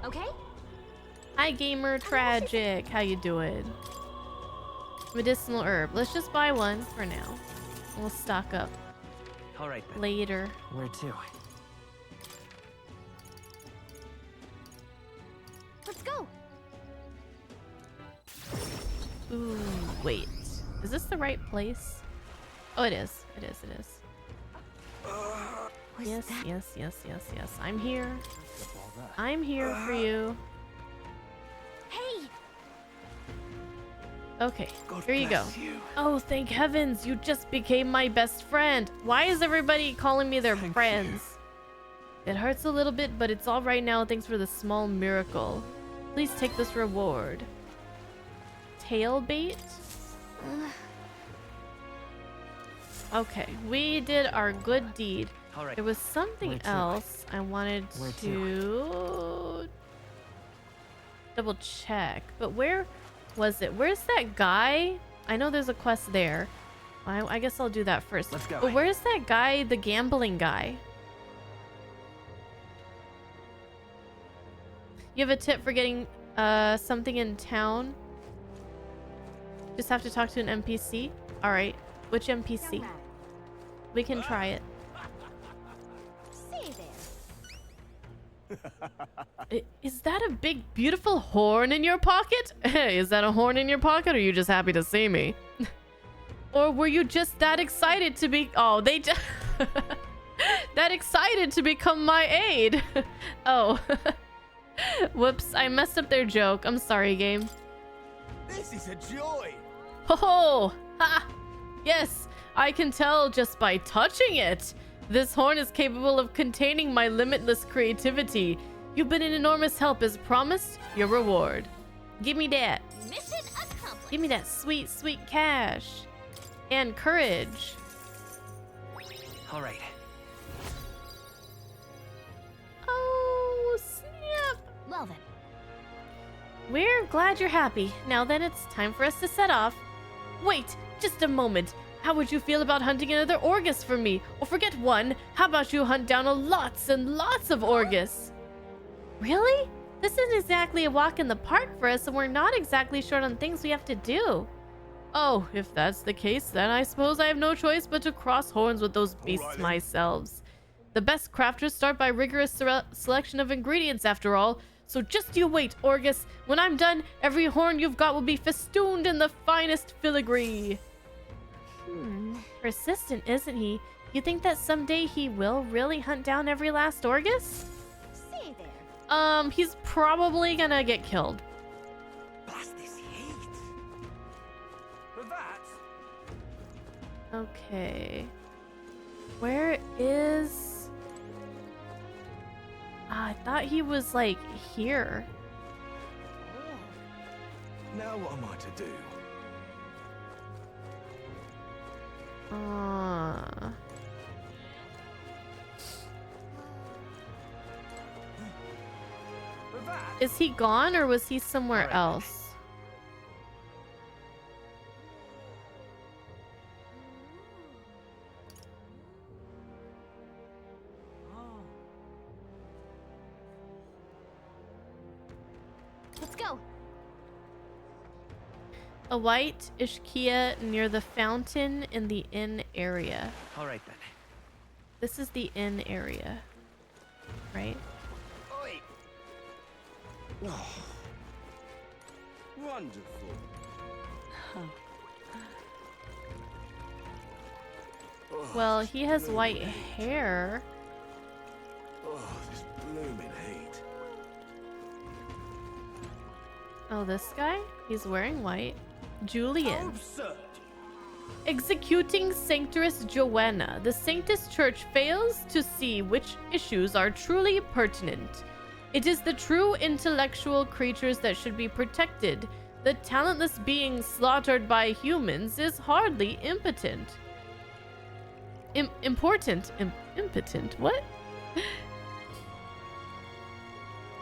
Okay? Hi, Gamer Tragic. How you doing? Medicinal herb. Let's just buy one for now. We'll stock up All right then. later. Where to? Let's go. Ooh, wait. Is this the right place? Oh, it is. It is. It is. Was Yes, that- yes. I'm here. I'm here for you. Hey, Okay, God here you go. bless you. Oh, thank heavens, you just became my best friend. Why is everybody calling me their Thank friends? It hurts a little bit, but it's all right now. Thanks for the small miracle. Please take this reward. Tail bait? Okay, we did our good deed. All right. There was something Where to? else I wanted Where to double check, but where was it? Where's that guy? I know there's a quest there. I guess I'll do that first. Let's go. But where's that guy, the gambling guy? You have a tip for getting something in town? Just have to talk to an NPC? Alright. Which NPC? young man. We can try it. Say there. Is that a big, beautiful horn in your pocket? Hey, is that a horn in your pocket, or are you just happy to see me? Or were you just that excited to be... Oh, they just... that excited to become my aide. Oh. Whoops, I messed up their joke. I'm sorry, game. This is a joy. Ho ho! Ha! Yes, I can tell just by touching it. This horn is capable of containing my limitless creativity. You've been an enormous help. As promised, your reward. Give me that. Mission accomplished. Give me that sweet, sweet cash. And courage. All right. Oh, snap. Well then. We're glad you're happy. Now then, it's time for us to set off. Wait, just a moment. How would you feel about hunting another Orgus for me? Or forget one, how about you hunt down lots and lots of Orgus? Really? This isn't exactly a walk in the park for us, and we're not exactly short on things we have to do. Oh, if that's the case, then I suppose I have no choice but to cross horns with those beasts then. myself. The best crafters start by rigorous selection of ingredients, after all. So just you wait, Orgus. When I'm done, every horn you've got will be festooned in the finest filigree. Persistent, isn't he? You think that someday he will really hunt down every last Orgus? Say there. He's probably gonna get killed. Blast this heat. But that. Okay. Where is... I thought he was, like, here. Now what am I to do? But that. Is he gone or was he somewhere Alright. else? Let's go. A white Ishkia near the fountain in the inn area. All right then. This is the inn area, right? Oi. Oh. Wonderful. Well, he has white hair. Oh, this blooming heat. Oh, this guy? He's wearing white. Julian. Absurd. Executing Sanctus Joanna, the Sanctus Church fails to see which issues are truly pertinent. It is the true intellectual creatures that should be protected. The talentless being slaughtered by humans is hardly impotent. Important? Impotent? What?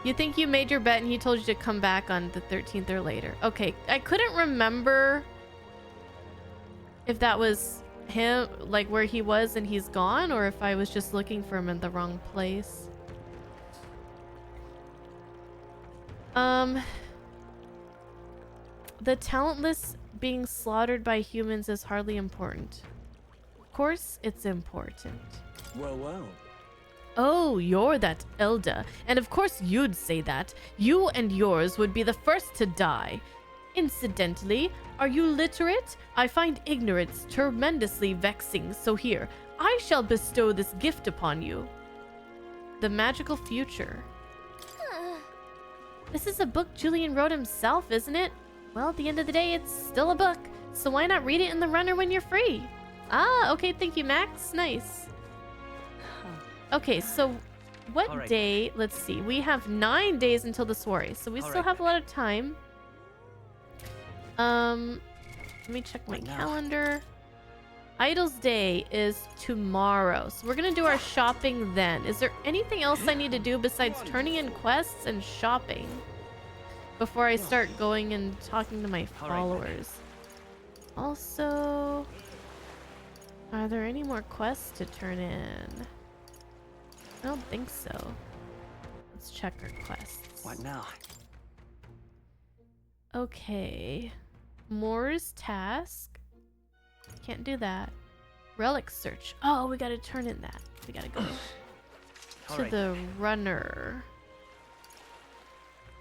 You think you made your bet and he told you to come back on the 13th or later. Okay, I couldn't remember if that was him, like where he was and he's gone, or if I was just looking for him in the wrong place. The talentless being slaughtered by humans is hardly important. Of course, it's important. Well, well. Oh, you're that Elda. And of course you'd say that. You and yours would be the first to die. Incidentally, are you literate? I find ignorance tremendously vexing, so here, I shall bestow this gift upon you. The magical future. This is a book Julian wrote himself, isn't it? Well, at the end of the day, it's still a book. So why not read it in the runner when you're free? Ah, okay, thank you, Max. Nice. Okay, so what All right. day? Let's see. We have 9 days until the soiree, so we All still right. have a lot of time. Let me check my What now? calendar. Idol's Day is tomorrow, so we're gonna do our shopping then. Is there anything else I need to do besides turning in quests and shopping before I start going and talking to my All right, then. followers? Also, are there any more quests to turn in? I don't think so. Let's check our quests. What now? Okay. Moore's task. Can't do that. Relic search. Oh, we gotta turn in that. We gotta go All to right. the runner.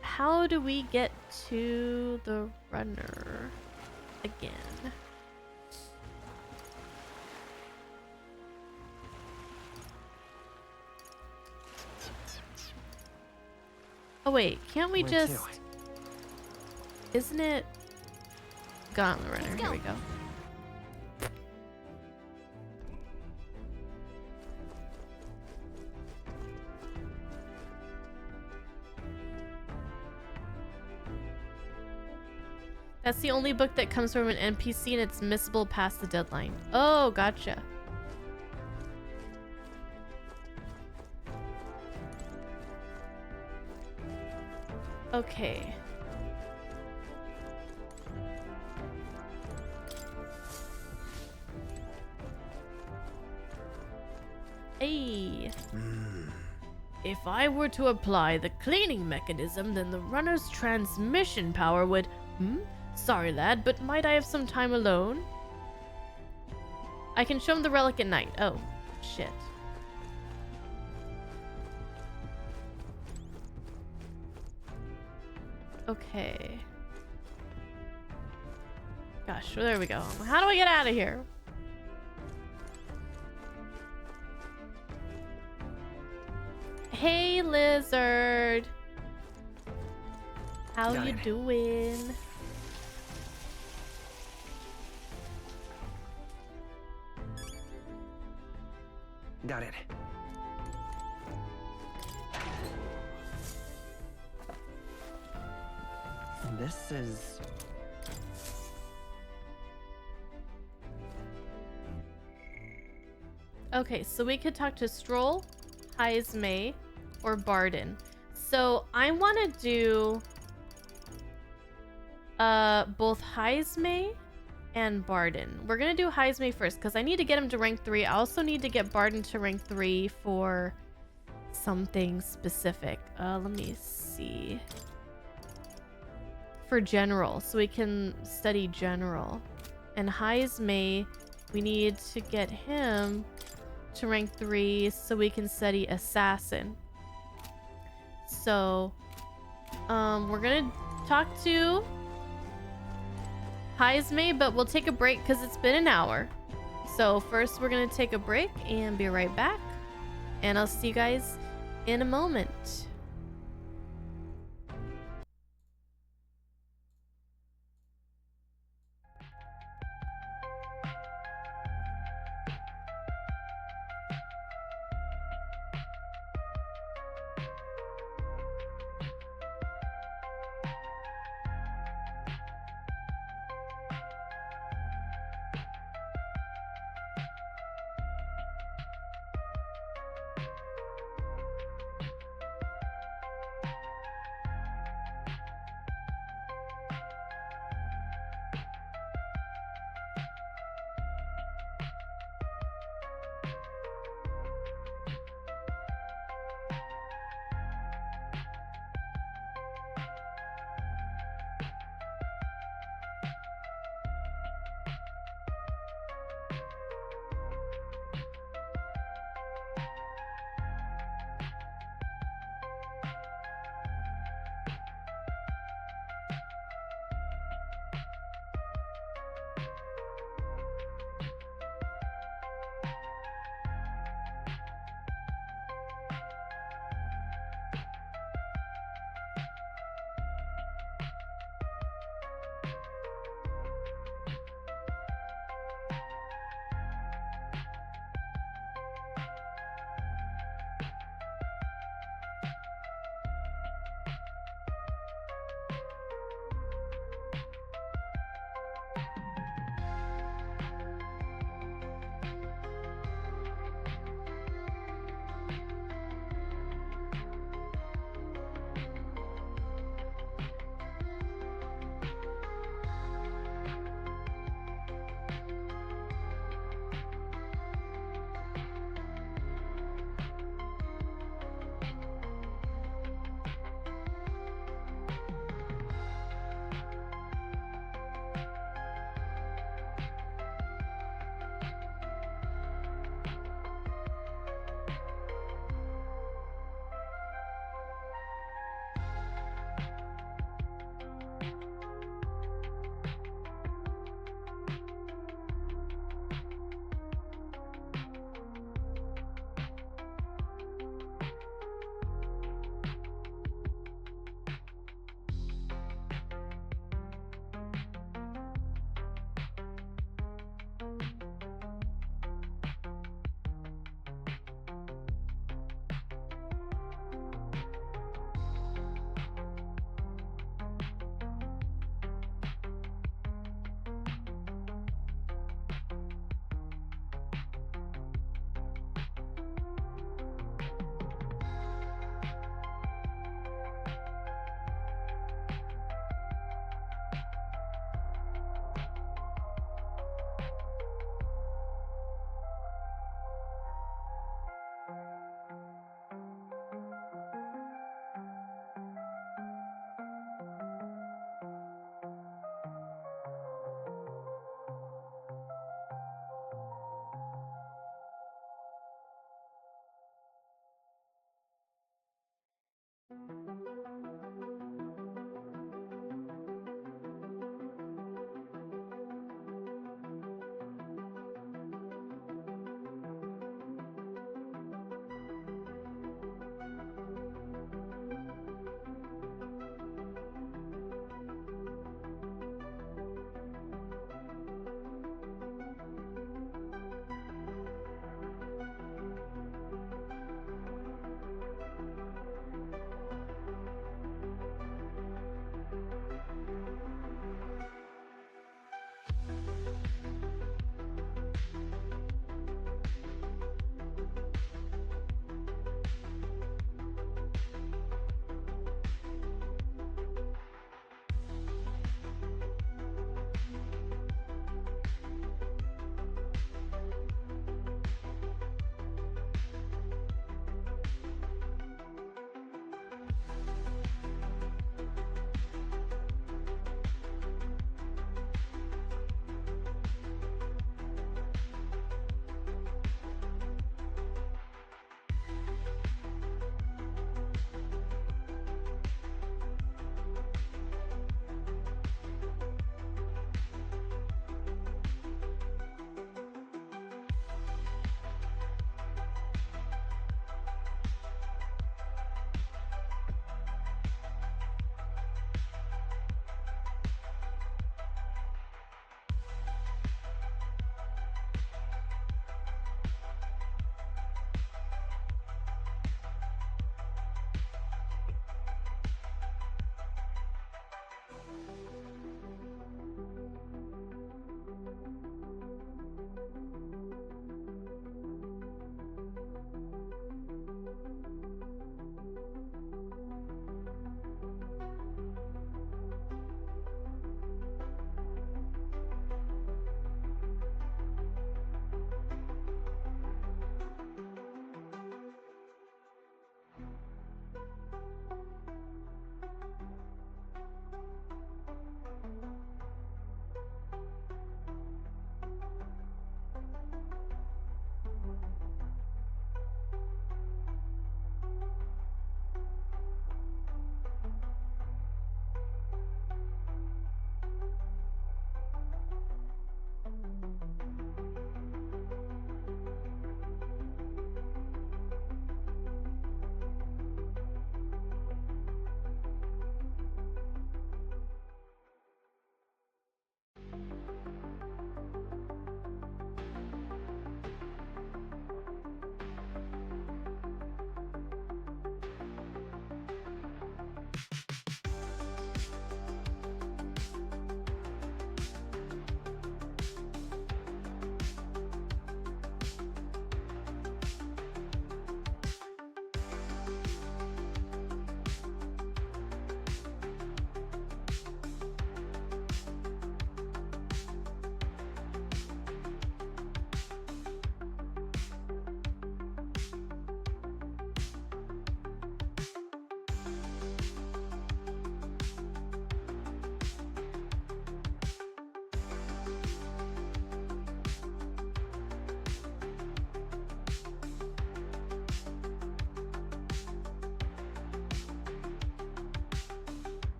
How do we get to the runner again? Oh wait, can't we Where just... to? Isn't it... Gauntlet runner, Let's here go. we go. That's the only book that comes from an NPC and it's missable past the deadline. Oh, gotcha. Okay. Hey. If I were to apply the cleaning mechanism, then the runner's transmission power would... Sorry, lad, but might I have some time alone? I can show him the relic at night. Oh, shit. Okay. Gosh, well, there we go. How do I get out of here? Hey, lizard. How Got you it. doing? Got it. This is... Okay, so we could talk to Stroll, Heismay, or Barden. So I want to do both Heismay and Barden. We're gonna do Heismay first because I need to get him to rank 3. I also need to get Barden to rank 3 for something specific. Let me see. For general, so we can study general. And Heismay, we need to get him to rank 3 so we can study assassin. So we're gonna talk to Heismay, but we'll take a break because it's been an hour. So first we're gonna take a break and be right back, and I'll see you guys in a moment.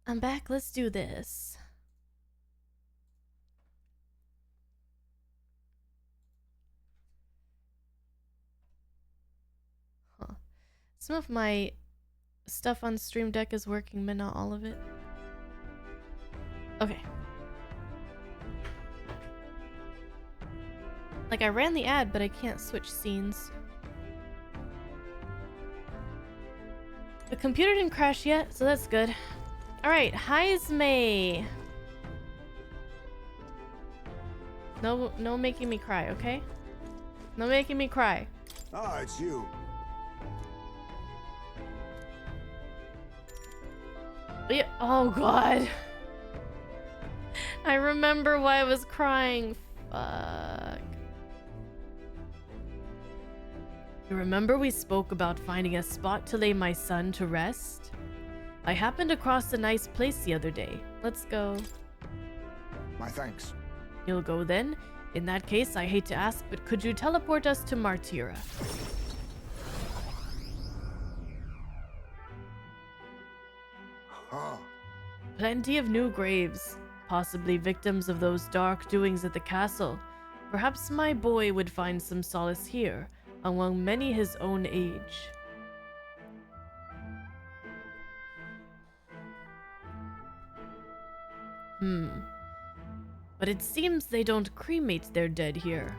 I'm back. Let's do this. Huh. Some of my stuff on Stream Deck is working, but not all of it. Okay. Like, I ran the ad, but I can't switch scenes. The computer didn't crash yet, so that's good. Alright, Heismay. No making me cry, okay? No making me cry. Ah, it's you. Yeah, oh god. I remember why I was crying. Fuck. You remember we spoke about finding a spot to lay my son to rest? I happened across a nice place the other day. Let's go. My thanks. You'll go then? In that case, I hate to ask, but could you teleport us to Martira? Huh. Plenty of new graves, possibly victims of those dark doings at the castle. Perhaps my boy would find some solace here, among many his own age. But it seems they don't cremate their dead here.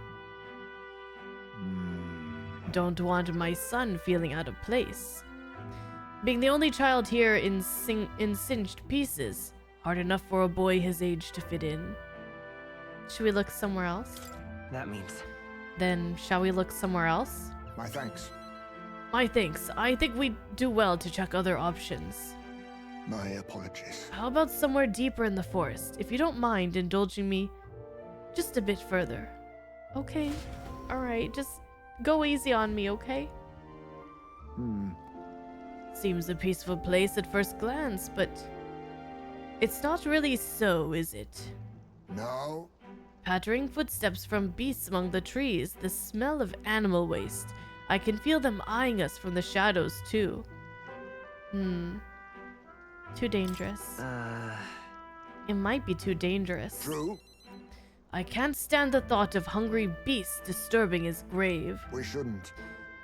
Don't want my son feeling out of place. Being the only child here in singed pieces, hard enough for a boy his age to fit in. Should we look somewhere else? That means. Then, shall we look somewhere else? My thanks. My thanks. I think we'd do well to check other options. My apologies. How about somewhere deeper in the forest, if you don't mind indulging me just a bit further? Okay. Alright, just go easy on me, okay? Seems a peaceful place at first glance, but it's not really so, is it? No. Pattering footsteps from beasts among the trees, the smell of animal waste. I can feel them eyeing us from the shadows, too. Too dangerous. It might be too dangerous. True. I can't stand the thought of hungry beasts disturbing his grave. We shouldn't.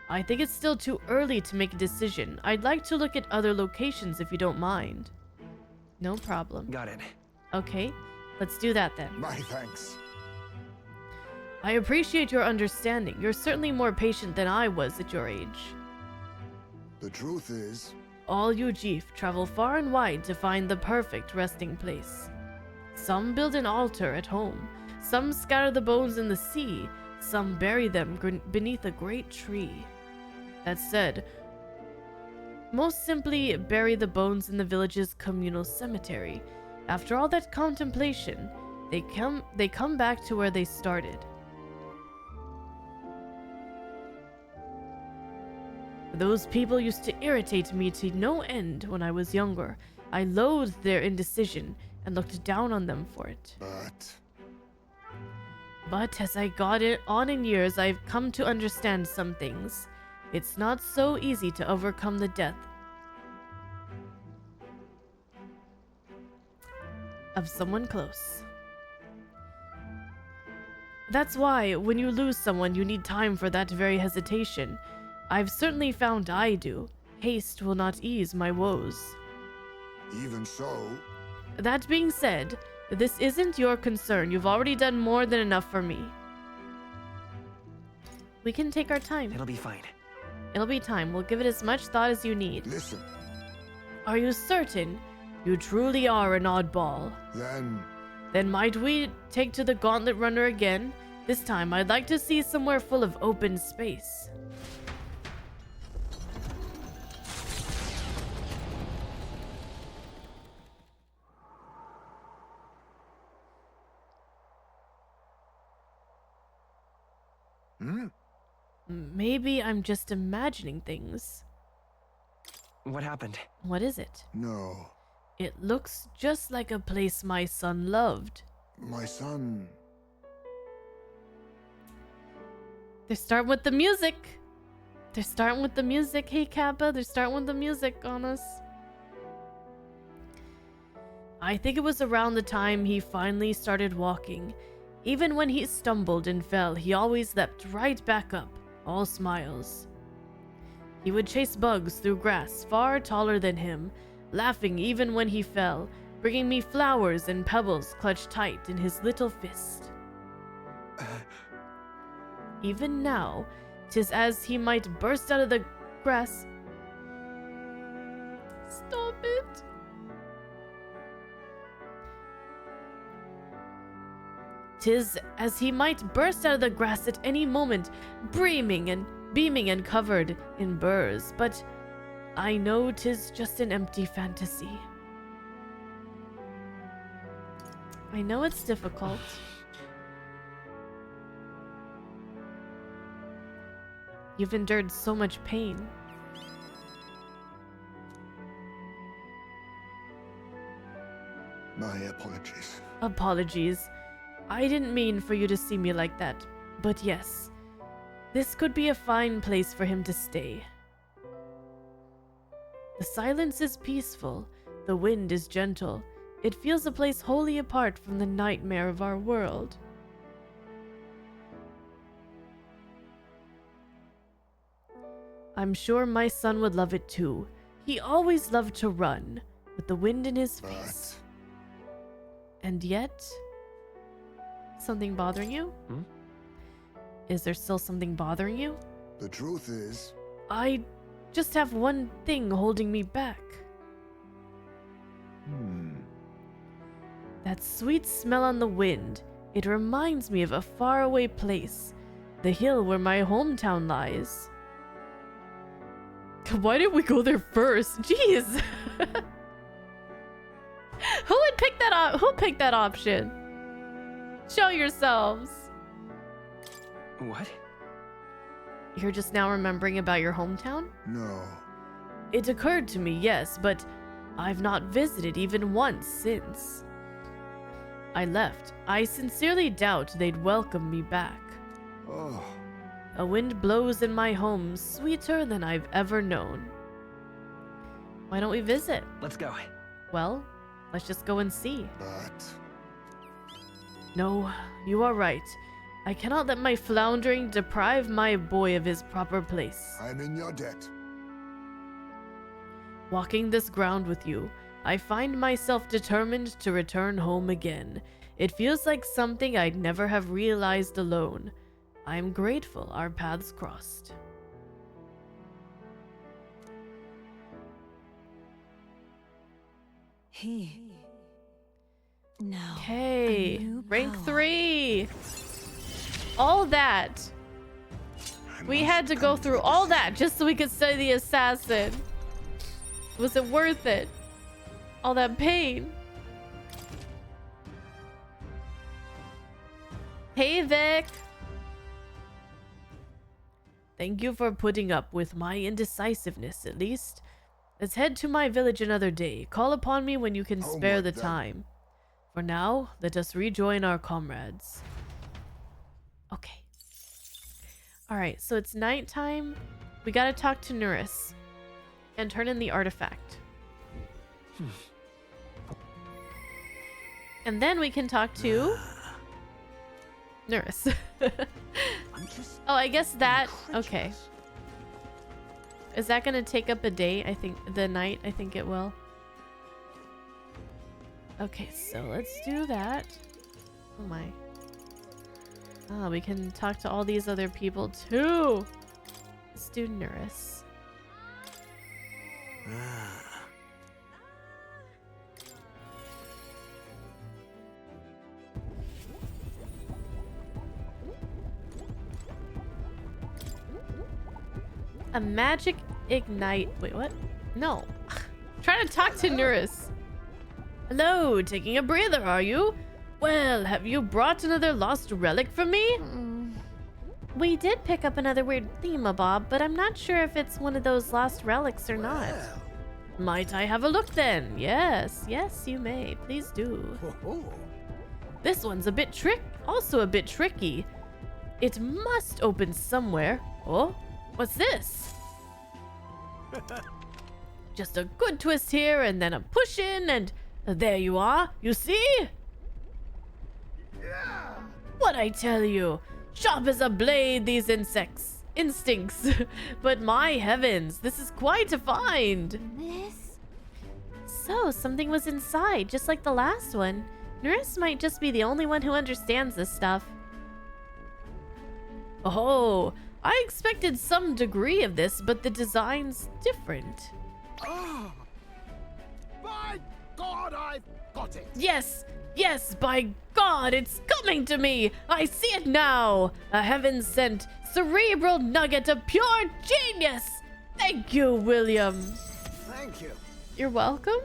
I think it's still too early to make a decision. I'd like to look at other locations if you don't mind. No problem. Got it. Okay, let's do that then. My thanks. I appreciate your understanding. You're certainly more patient than I was at your age. The truth is, All you Jeef travel far and wide to find the perfect resting place. Some build an altar at home. Some scatter the bones in the sea. Some bury them beneath a great tree. That said, most simply bury the bones in the village's communal cemetery. After all that contemplation, they come back to where they started. Those people used to irritate me to no end when I was younger. I loathed their indecision and looked down on them for it. But as I got on in years, I've come to understand some things. It's not so easy to overcome the death of someone close. That's why, when you lose someone, you need time for that very hesitation. I've certainly found I do. Haste will not ease my woes. even so, That being said, this isn't your concern. You've already done more than enough for me. We can take our time. It'll be fine. It'll be time. We'll give it as much thought as you need. listen, Are you certain? You truly are an oddball. Then might we take to the Gauntlet Runner again? This time, I'd like to see somewhere full of open space. Maybe I'm just imagining things. What happened? What is it? no. It looks just like a place my son loved. My son. They're starting with the music. They're starting with the music. Hey, Kappa, they're starting with the music on us. I think it was around the time he finally started walking. Even when he stumbled and fell, he always leapt right back up, all smiles. He would chase bugs through grass far taller than him, laughing even when he fell, bringing me flowers and pebbles clutched tight in his little fist. Even now, 'tis as he might burst out of the grass. Stop it. 'Tis as he might burst out of the grass at any moment, beaming and covered in burrs, but I know 'tis just an empty fantasy. I know it's difficult. You've endured so much pain. My apologies. Apologies. I didn't mean for you to see me like that, but yes, this could be a fine place for him to stay. The silence is peaceful, the wind is gentle. It feels a place wholly apart from the nightmare of our world. I'm sure my son would love it too. He always loved to run, with the wind in his face. And yet... Something bothering you? Hmm? Is there still something bothering you? The truth is, I just have one thing holding me back. That sweet smell on the wind. It reminds me of a faraway place. The hill where my hometown lies. Why didn't we go there first? Jeez! Who would pick that up? Who picked that option? Show yourselves. What? You're just now remembering about your hometown? no. It occurred to me, yes, but I've not visited even once since. I left. I sincerely doubt they'd welcome me back. Oh, A wind blows in my home sweeter than I've ever known. Why don't we visit? Let's go. Well, let's just go and see. but No, you are right. I cannot let my floundering deprive my boy of his proper place. I'm in your debt. Walking this ground with you, I find myself determined to return home again. It feels like something I'd never have realized alone. I am grateful our paths crossed. He. Now. Okay, a new rank power. 3. All that. I We must had to go come through to all this. that just so we could study the assassin. Was it worth it? All that pain. Hey, Vic. Thank you for putting up with my indecisiveness, at least. Let's head to my village another day. Call upon me when you can spare the then. time. For now, let us rejoin our comrades. Okay. Alright, so it's nighttime. We gotta talk to Nuris and turn in the artifact. And then we can talk to Nuris. I'm just Oh, I guess that... Okay. incredulous. Is that gonna take up a day? I think the night. I think it will. Okay, so let's do that. Oh my. Ah, we can talk to all these other people too. Let's do Nuris. A magic ignite. Wait, what? No. Trying to talk to Nuris. Hello, taking a breather, are you? Well, have you brought another lost relic for me? We did pick up another weird themabob, but I'm not sure if it's one of those lost relics or not. Well, Might I have a look then? Yes, yes, you may. Please do. ho-ho. This one's also a bit tricky. It must open somewhere. Oh, what's this? Just a good twist here and then a push in and There you are. You see? What I tell you? Sharp as a blade, these instincts. But my heavens, this is quite a find. This? So, something was inside, just like the last one. Nurse might just be the only one who understands this stuff. Oh, I expected some degree of this, but the design's different. Ah! By God, I've got it! Yes, yes, by God, it's coming to me! I see it now! A heaven-sent, cerebral nugget of pure genius! Thank you, William. Thank you. You're welcome?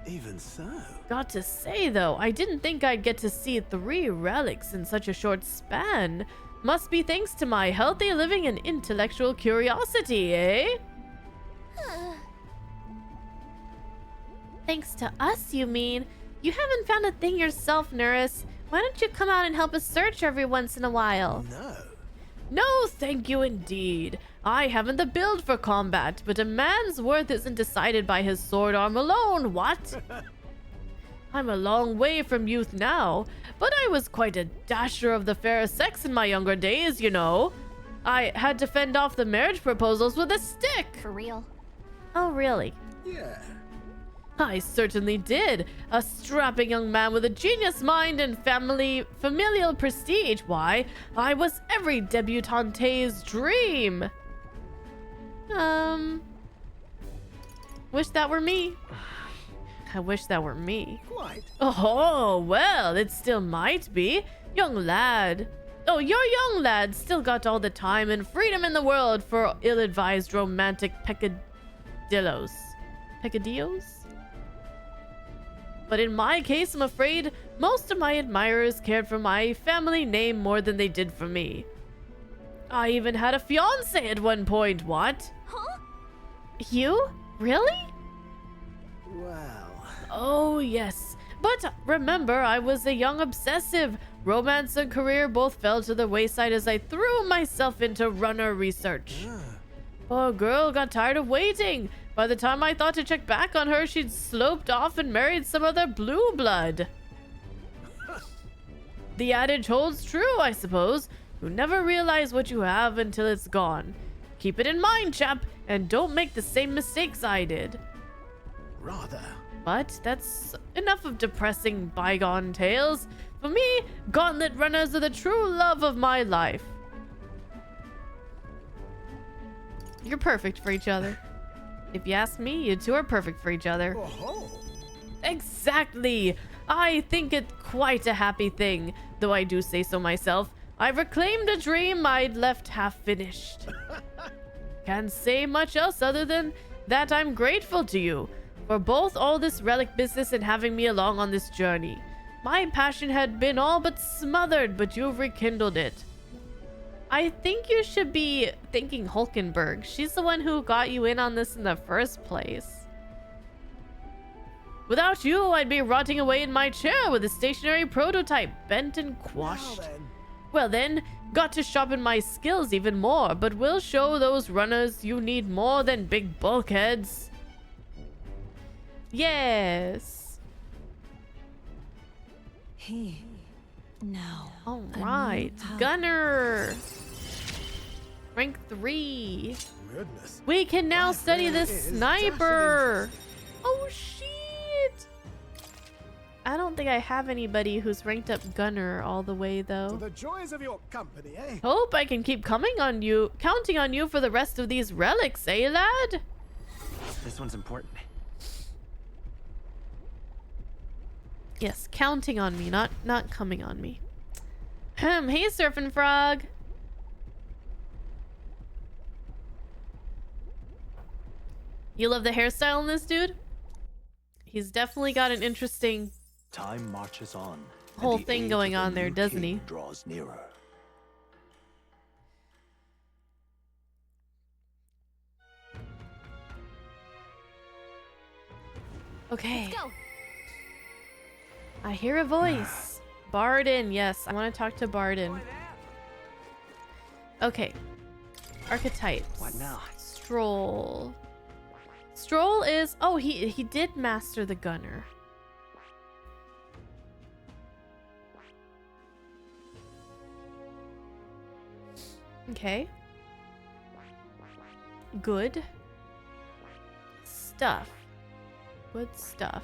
Even so. Got to say, though, I didn't think I'd get to see 3 relics in such a short span. Must be thanks to my healthy living and intellectual curiosity, eh? Thanks to us, you mean? You haven't found a thing yourself, Nurse. Why don't you come out and help us search every once in a while? No. No, thank you indeed. I haven't the build for combat, but a man's worth isn't decided by his sword arm alone, what? I'm a long way from youth now, but I was quite a dasher of the fair sex in my younger days, you know. I had to fend off the marriage proposals with a stick. For real? Oh, really? Yeah. I certainly did. A strapping young man with a genius mind and familial prestige. Why, I was every debutante's dream. Wish that were me. I wish that were me. Quite. Oh, well, it still might be. Young lad. Oh, your young lad still got all the time and freedom in the world for ill-advised romantic peccadillos. Peccadillos? But in my case, I'm afraid most of my admirers cared for my family name more than they did for me. I even had a fiancé at one point, what? Huh? You? Really? Well. Oh, yes. But remember, I was a young obsessive. Romance and career both fell to the wayside as I threw myself into runner research. Poor girl got tired of waiting. By the time I thought to check back on her, she'd sloped off and married some other blue blood. The adage holds true, I suppose. You never realize what you have until it's gone. Keep it in mind, chap, and don't make the same mistakes I did. Rather. But that's enough of depressing bygone tales. For me, gauntlet runners are the true love of my life. You're perfect for each other. If you ask me, you two are perfect for each other. Oh. Exactly! I think it quite a happy thing, though I do say so myself. I've reclaimed a dream I'd left half finished. Can't say much else other than that I'm grateful to you for both all this relic business and having me along on this journey. My passion had been all but smothered, but you've rekindled it. I think you should be thanking Hulkenberg. She's the one who got you in on this in the first place. Without you, I'd be rotting away in my chair with a stationary prototype bent and quashed. Well then, got to sharpen my skills even more, but we'll show those runners you need more than big bulkheads. Yes. He. Now. All right, Gunner. Rank 3. Goodness. We can now Life study really this is sniper. dashing Oh shit! I don't think I have anybody who's ranked up Gunner all the way To though. the joys of your company, eh? Hope I can keep counting on you for the rest of these relics, eh, lad? This one's important. Yes, counting on me, not coming on me. Hey, Surfing Frog. You love the hairstyle in this dude? He's definitely got an interesting Time marches on. and whole the thing age going of a on there, new doesn't king he? Draws nearer. Okay. Let's go. I hear a voice. Barden, yes. I want to talk to Barden. Okay. Archetypes. What now? Stroll. Stroll is... Oh, he did master the gunner. Okay. Good stuff. Good stuff.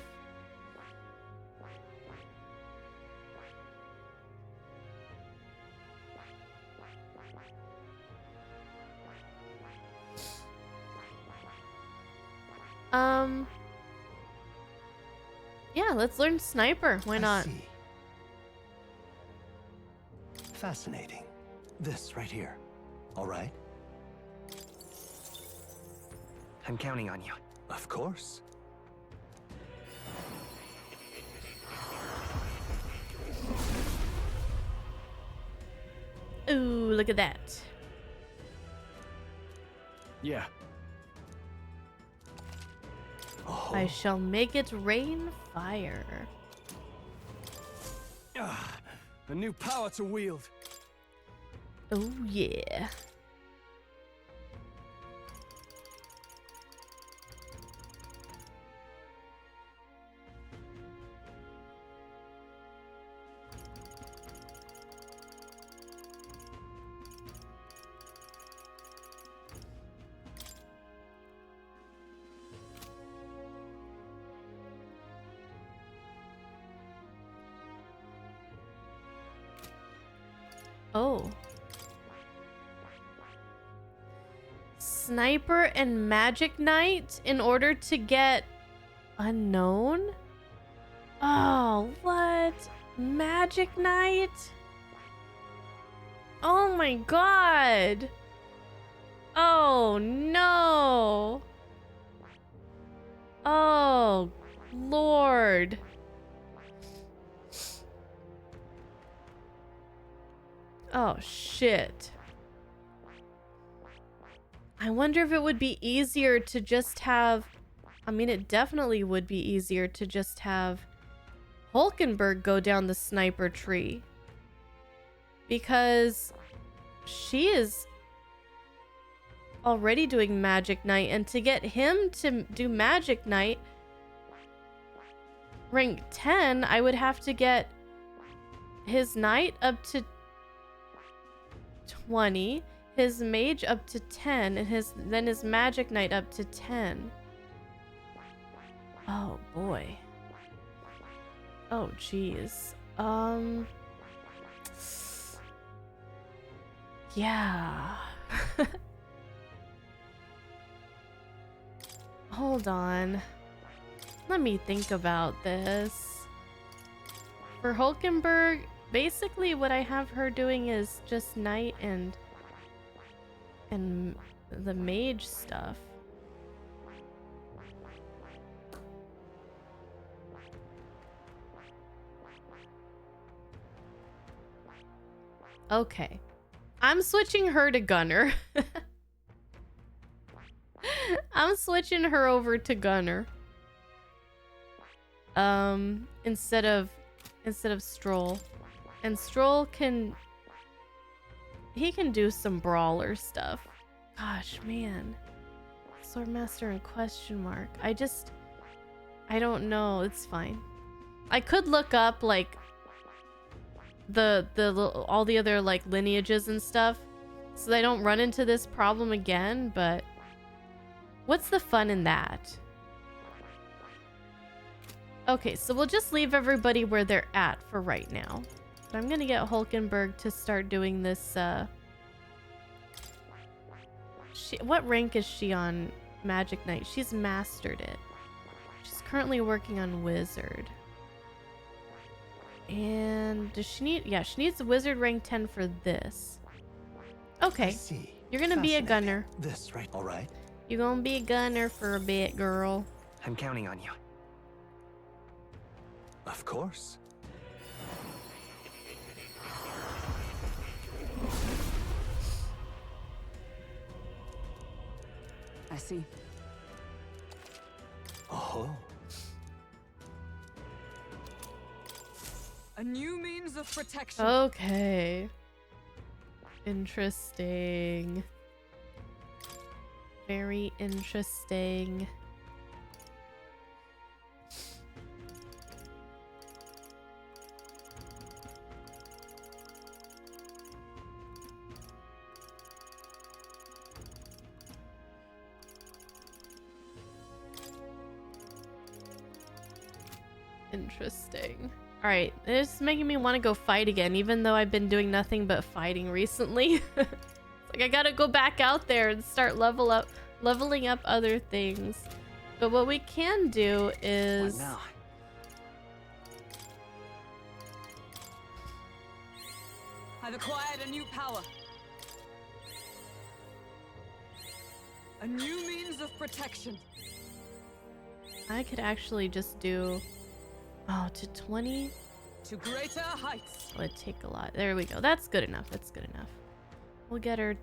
Yeah, let's learn sniper. Why not? I see. Fascinating. This right here. All right? I'm counting on you. Of course. Ooh, look at that. Yeah. Oh. I shall make it rain fire. A new power to wield. Oh, yeah. Oh. Sniper and Magic Knight in order to get unknown? Oh, what? Magic Knight? Oh my god. Oh no. Oh, Lord. Oh, shit. I wonder if it would be easier to just have... I mean, it definitely would be easier to just have Hulkenberg go down the sniper tree. Because she is already doing Magic Knight. And to get him to do Magic Knight rank 10, I would have to get his Knight up to 20, his Mage up to 10, and then his Magic Knight up to 10. Oh boy. Oh jeez. Yeah. Hold on. Let me think about this. For Hulkenberg, basically what I have her doing is just Knight and the Mage stuff. Okay. I'm switching her to Gunner. I'm switching her over to Gunner. Instead of Stroll. And Stroll can do some brawler stuff. Gosh, man. Swordmaster and question mark. I don't know. It's fine. I could look up like all the other like lineages and stuff so that I don't run into this problem again, but what's the fun in that? Okay, so we'll just leave everybody where they're at for right now. But I'm gonna get Hulkenberg to start doing this. What rank is she on Magic Knight? She's mastered it. She's currently working on Wizard. And does she need... Yeah, she needs Wizard rank 10 for this. Okay. I see. You're gonna be a gunner. This right, all right? You're gonna be a gunner for a bit, girl. I'm counting on you. Of course. I see. Oh. A new means of protection. Okay. Interesting. Very interesting. Interesting. All right, it's making me want to go fight again, even though I've been doing nothing but fighting recently. It's like I gotta go back out there and start leveling up other things. But what we can do is... What now? I've acquired a new power. A new means of protection. I could actually just do... Oh, to 20? To greater heights. It would take a lot. There we go. That's good enough. That's good enough. We'll get her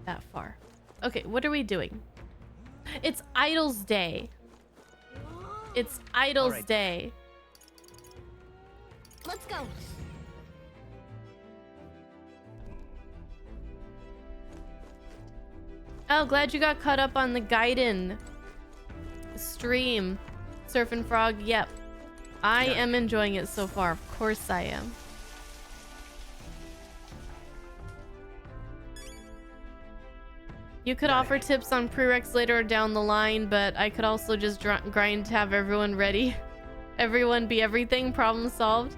that far. Okay, what are we doing? It's Idol's Day. It's Idol's right. Day. Let's go. Oh, glad you got caught up on the Gaiden stream. Surfing Frog, yep. I am enjoying it so far. Of course I am. You could offer tips on prereqs later down the line, but I could also just grind to have everyone ready. Everyone be everything, problem solved.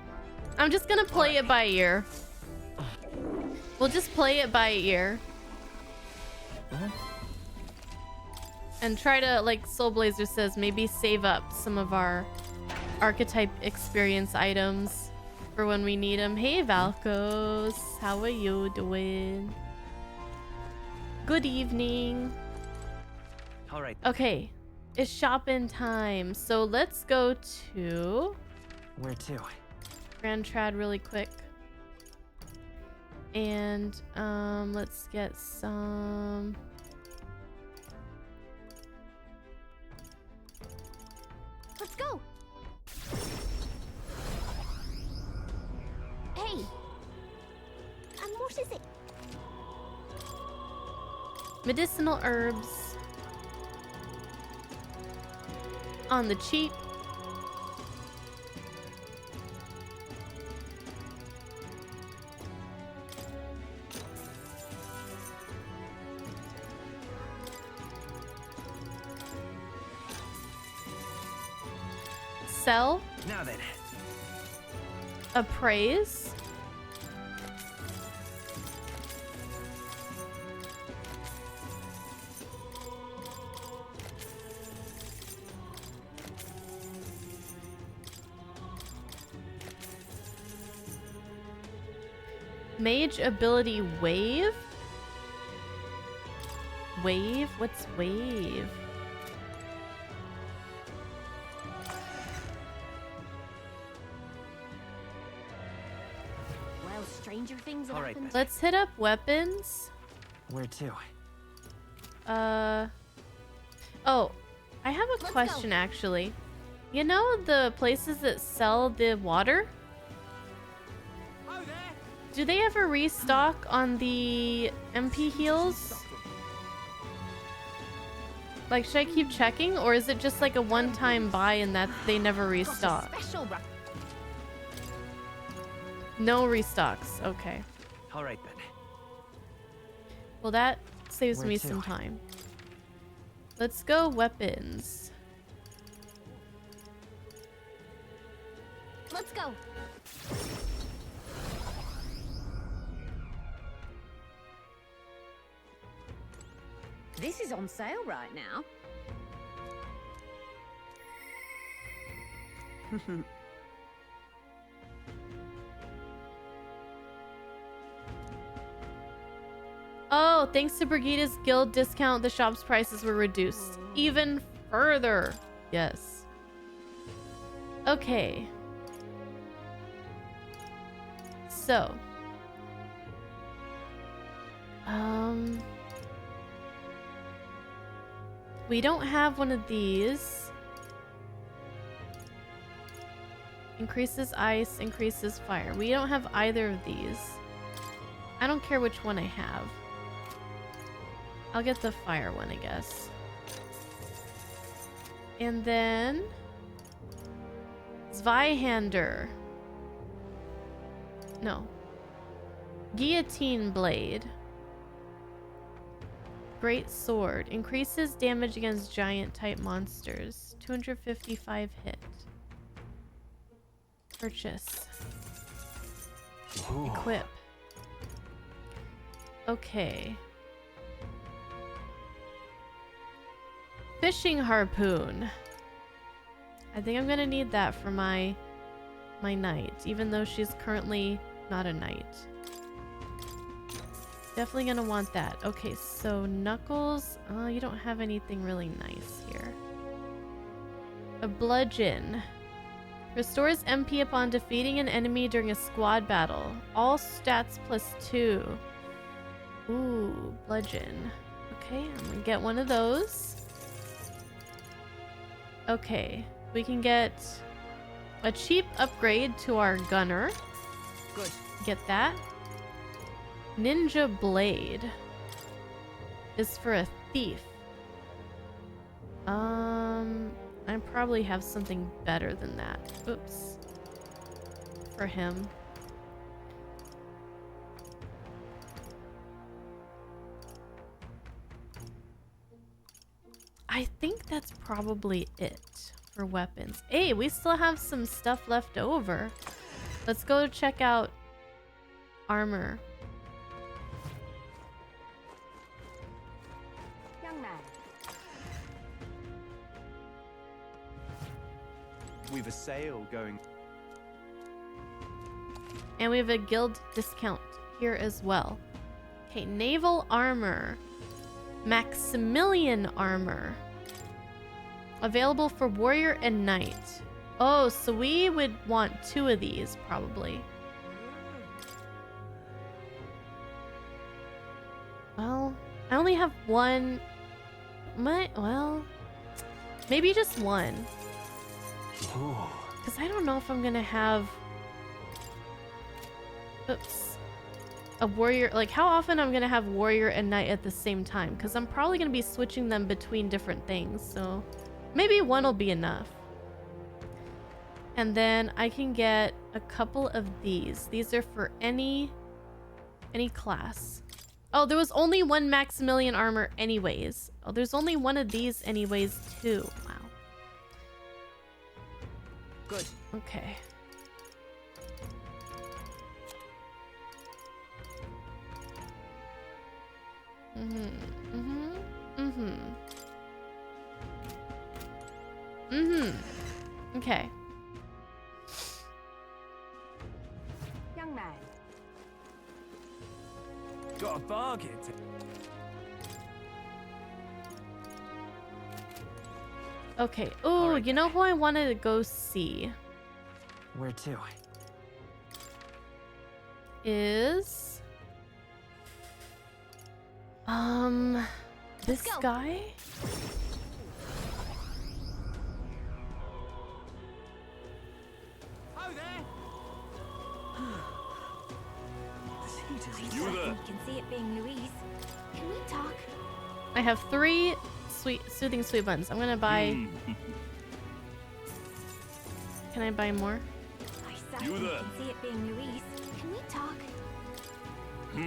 I'm just gonna play it by ear. We'll just play it by ear. And try to, like Soul Blazer says, maybe save up some of our archetype experience items for when we need them. Hey Valkos, how are you doing? Good evening. All right. Okay, it's shopping time. So let's go to Where to? Grand Trad really quick. And let's get some... Let's go. Hey. And what is it? Medicinal herbs. On the cheap. Sell. Now then. Appraise. Mage ability wave? Wave? What's wave? Well, stranger things have All right, happened. then. Let's hit up weapons. Where to? Oh, I have a Let's question go. actually. You know the places that sell the water? Oh, there. Do they ever restock on the MP heals? Like, should I keep checking, or is it just like a one-time buy and that they never Got a restock? special No restocks. Okay. All right then. Well, that saves Where me to? some time. Let's go weapons. Let's go. This is on sale right now. Oh, thanks to Brigida's guild discount, the shop's prices were reduced even further. Yes. Okay. So. We don't have one of these. Increases ice, increases fire. We don't have either of these. I don't care which one I have. I'll get the fire one, I guess. And then Zweihander. No. Guillotine blade. Great sword. Increases damage against giant type monsters. 255 hit. Purchase. Ooh. Equip. Okay. Fishing harpoon. I think I'm gonna need that for my knight, even though she's currently not a knight. Definitely gonna want that. Okay, so Knuckles, you don't have anything really nice here. A bludgeon. Restores MP upon defeating an enemy during a squad battle. All stats +2. Ooh, bludgeon. Okay, I'm gonna get one of those. Okay, we can get a cheap upgrade to our gunner. Good. Get that. Ninja blade is for a thief. I probably have something better than that. Oops. For him. I think that's probably it for weapons. Hey, we still have some stuff left over. Let's go check out armor. Young man. We've a sale going. And we have a guild discount here as well. Okay, naval armor. Maximilian armor. Available for warrior and knight. Oh, so we would want 2 of these probably. Well, I only have one. Well, maybe just one. Ooh. Because I don't know if I'm gonna have. Oops. A warrior. Like, how often I'm gonna have warrior and knight at the same time? Because I'm probably gonna be switching them between different things. So maybe one will be enough. And then I can get a couple of these. These are for any class. Oh, there was only one Maximilian armor anyways. Oh, there's only one of these anyways too. Wow. Good. Okay. Okay. Young man. Got a bargain. Okay. Ooh, Alright. you know who I wanted to go see Where to? is this go. guy? Oh there. You can see it being Louise. Can we talk? I have 3 soothing sweet buns. I'm gonna buy. Can I buy more? I certainly can see it being Louise. Can we talk?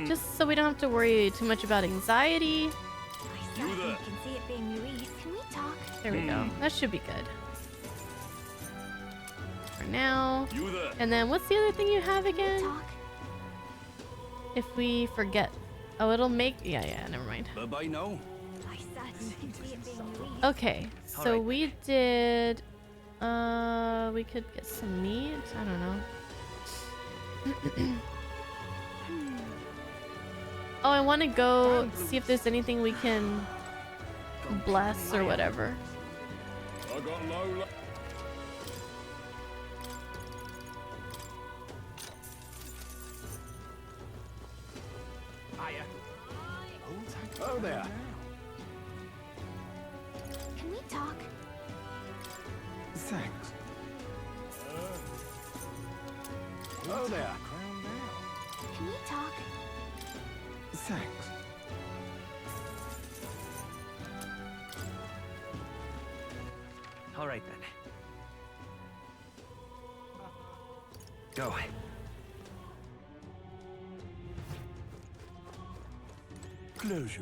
Just so we don't have to worry too much about anxiety. I certainly can see it being Louise. Can we talk? There we go. That should be good. For now. And then what's the other thing you have Can we again? talk? If we forget. Oh, it'll make. Yeah, never mind. Bye now. I certainly can see it being Louise. Okay, so Alright. we did. We could get some meat. I don't know. Oh, I want to go see if there's anything we can bless or whatever. I got low. Hiya. Oh there. Can we talk? Thanks. Oh there. Can we talk? Thanks. All right then. Go. Closure.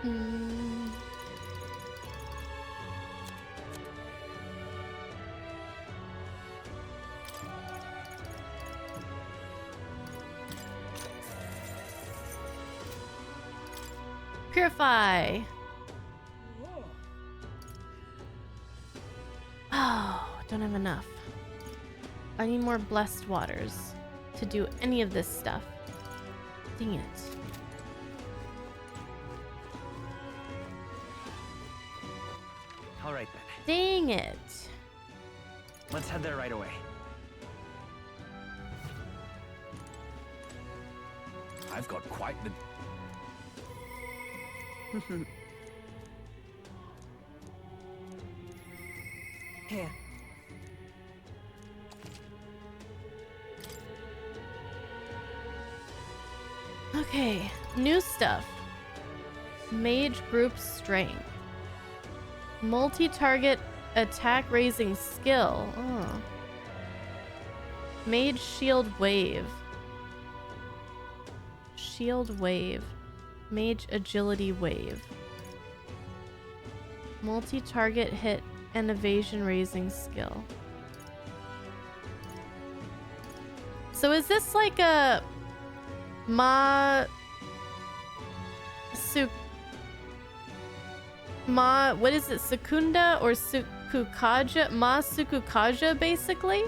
Mm. Purify. Oh, don't have enough. I need more blessed waters to do any of this stuff. Dang it. All right then. Dang it. Let's head there right away. I've got quite the... Here. Okay, new stuff. Mage group strength. Multi-target attack raising skill. Oh. Mage shield wave. Shield wave. Mage agility wave. Multi-target hit and evasion raising skill. So is this like a what is it, Secunda or Sukukaja? Sukukaja, basically?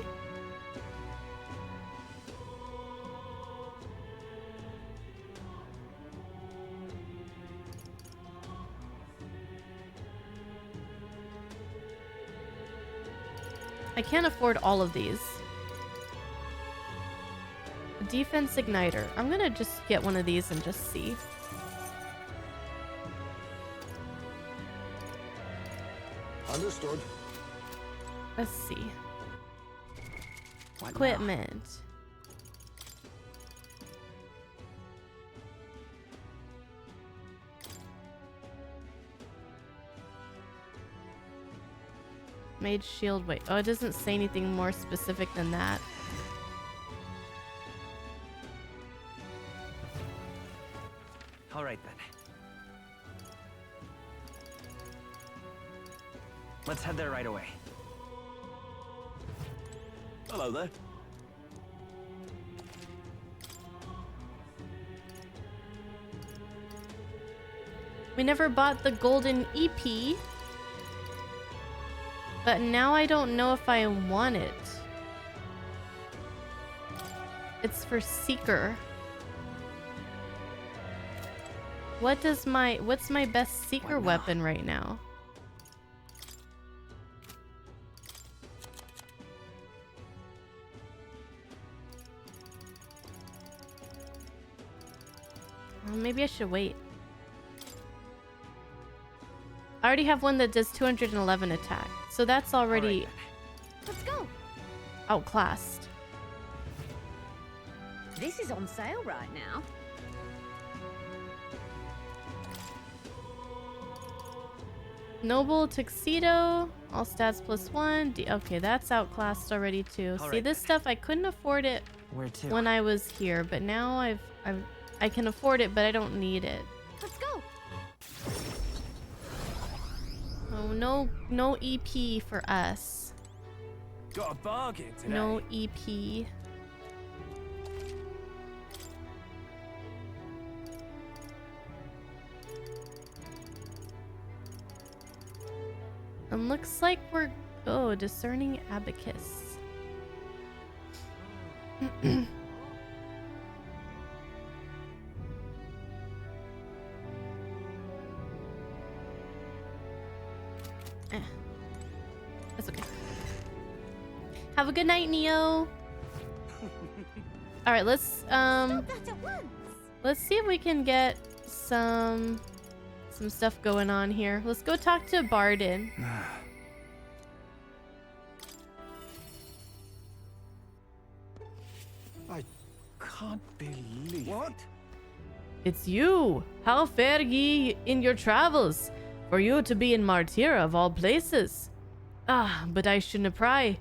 I can't afford all of these. Defense igniter. I'm gonna just get one of these and just see. Understood. Let's see. What now? Equipment. Mage shield wait. Oh, it doesn't say anything more specific than that. All right then. Let's head there right away. Hello there. We never bought the golden EP. But now I don't know if I want it. It's for Seeker. What's my best Seeker What now? weapon right now? Well, maybe I should wait. I already have one that does 211 attack, so that's already Let's go. outclassed. This is on sale right now. Noble tuxedo, all stats +1. Okay, that's outclassed already too. All See, right this then. stuff I couldn't afford it Where to? when I was here, but now I can afford it, but I don't need it. Let's go. Oh, no EP for us. Got a bargain today. No E EP. And looks like we're discerning abacus. That's okay. Have a good night, Neo. All right, let's Stop that at once. let's see if we can get some stuff going on here. Let's go talk to Barden. I can't believe What? It's you. How fare ye in your travels? For you to be in Martira of all places. Ah, but I shouldn't pry.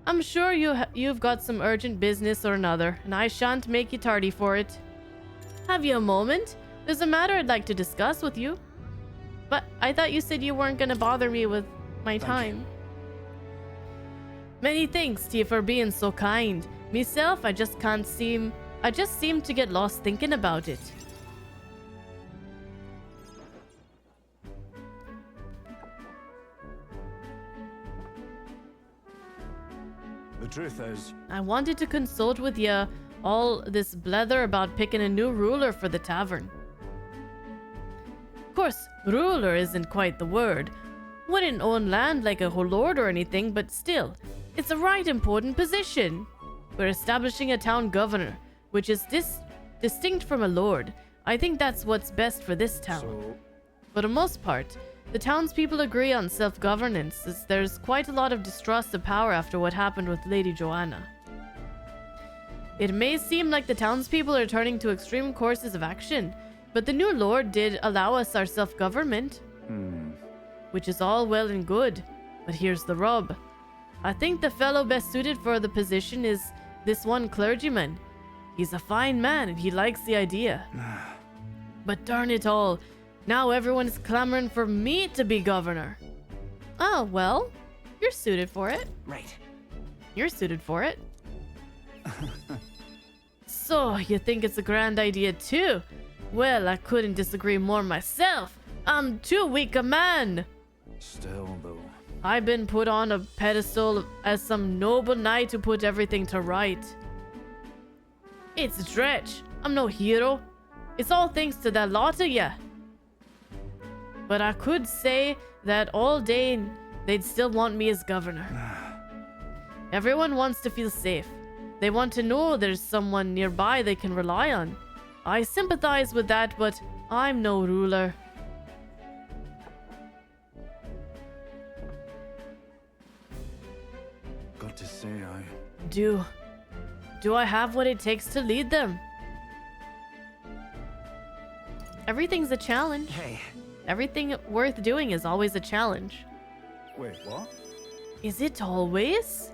I'm sure you've got some urgent business or another, and I shan't make you tardy for it. Have you a moment? There's a matter I'd like to discuss with you. But I thought you said you weren't gonna bother me with my Thank time. Many thanks to you for being so kind. Myself, I just seem to get lost thinking about it. The truth is, I wanted to consult with you all this blether about picking a new ruler for the tavern. Of course, ruler isn't quite the word. Wouldn't own land like a whole lord or anything, but still, it's a right important position. We're establishing a town governor, which is distinct from a lord. I think that's what's best for this town. so For the most part, the townspeople agree on self-governance, as there's quite a lot of distrust of power after what happened with Lady Joanna. It may seem like the townspeople are turning to extreme courses of action, but the new lord did allow us our self-government, which is all well and good. But here's the rub. I think the fellow best suited for the position is this one clergyman. He's a fine man and he likes the idea. But darn it all, now everyone is clamoring for me to be governor. Oh, well, you're suited for it. Right. You're suited for it. So, you think it's a grand idea too? Well, I couldn't disagree more myself. I'm too weak a man. still though. I've been put on a pedestal as some noble knight who put everything to right. It's a stretch. I'm no hero. It's all thanks to that lot of ya. But I could say that all day they'd still want me as governor. Everyone wants to feel safe. They want to know there's someone nearby they can rely on. I sympathize with that, but I'm no ruler. Got to say, Do I have what it takes to lead them? Everything's a challenge. Hey, Everything worth doing is always a challenge. wait, what? Is it always?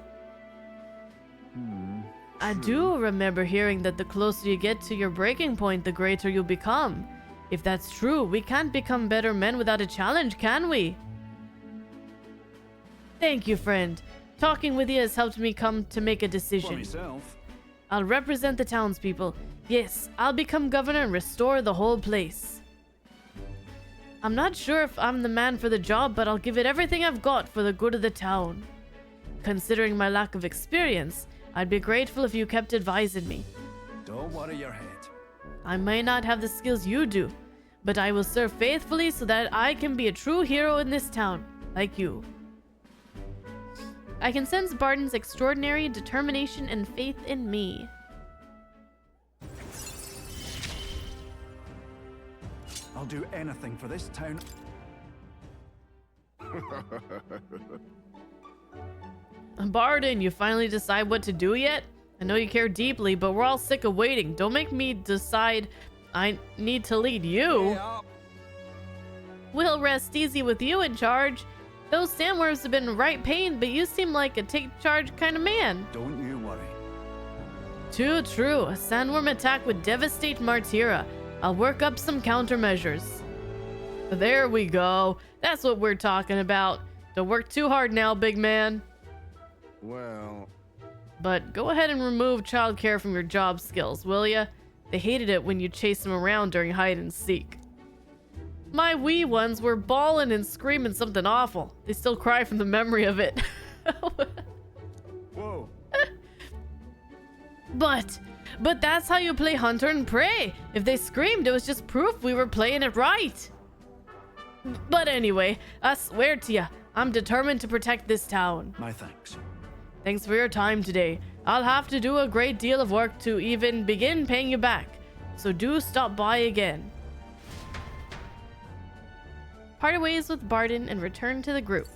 I do remember hearing that the closer you get to your breaking point, the greater you become. If that's true, we can't become better men without a challenge, can we? Thank you, friend. Talking with you has helped me come to make a For decision. myself. I'll represent the townspeople. Yes, I'll become governor and restore the whole place. I'm not sure if I'm the man for the job, but I'll give it everything I've got for the good of the town. Considering my lack of experience, I'd be grateful if you kept advising me. Don't worry your head. I may not have the skills you do, but I will serve faithfully so that I can be a true hero in this town, like you. I can sense Barton's extraordinary determination and faith in me. I'll do anything for this town. Barton, you finally decide what to do yet? I know you care deeply, but we're all sick of waiting. Don't make me decide I need to lead you. Yeah. We'll rest easy with you in charge. Those sandworms have been right pain, but you seem like a take charge kind of man. Don't you worry. Too true. A sandworm attack would devastate Martira. I'll work up some countermeasures. There we go. That's what we're talking about. Don't work too hard now, big man. Well, But go ahead and remove childcare from your job skills, will ya? They hated it when you chased them around during hide and seek. My wee ones were bawling and screaming something awful. They still cry from the memory of it. whoa. But that's how you play hunter and prey. If they screamed, it was just proof we were playing it right. But anyway, I swear to ya, I'm determined to protect this town. My thanks. Thanks for your time today. I'll have to do a great deal of work to even begin paying you back, so do stop by again. Parted ways with Barton and return to the group.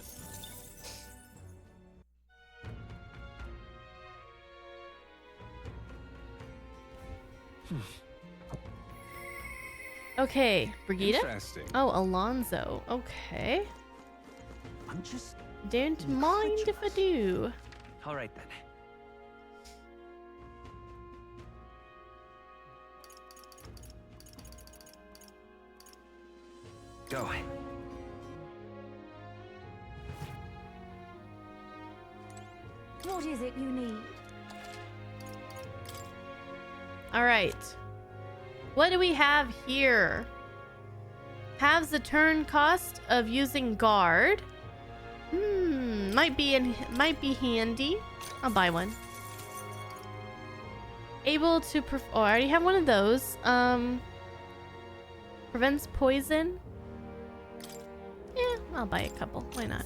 Okay, Brigida. Interesting. Oh, Alonzo. Okay. I'm just... Don't mind if I do. All right then. Go. What is it you need? All right. What do we have here? Halves the turn cost of using guard. Might be handy. I'll buy one. Able to oh, I already have one of those. Prevents poison. Yeah, I'll buy a couple. Why not?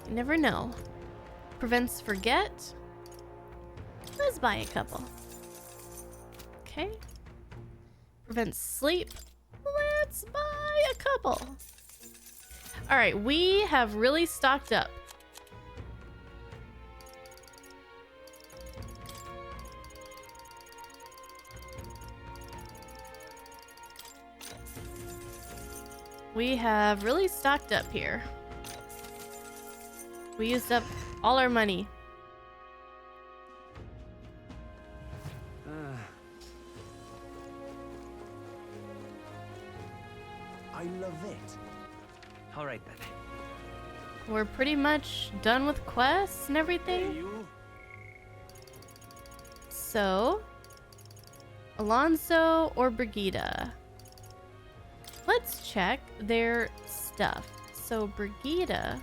You never know. Prevents forget. Let's buy a couple. Okay. Prevents sleep. Let's buy a couple. All right, we have really stocked up. We have really stocked up here. We used up all our money. I love it. All right then. We're pretty much done with quests and everything. Hey, you. So, Alonso or Brigida? Let's check their stuff. So Brigida,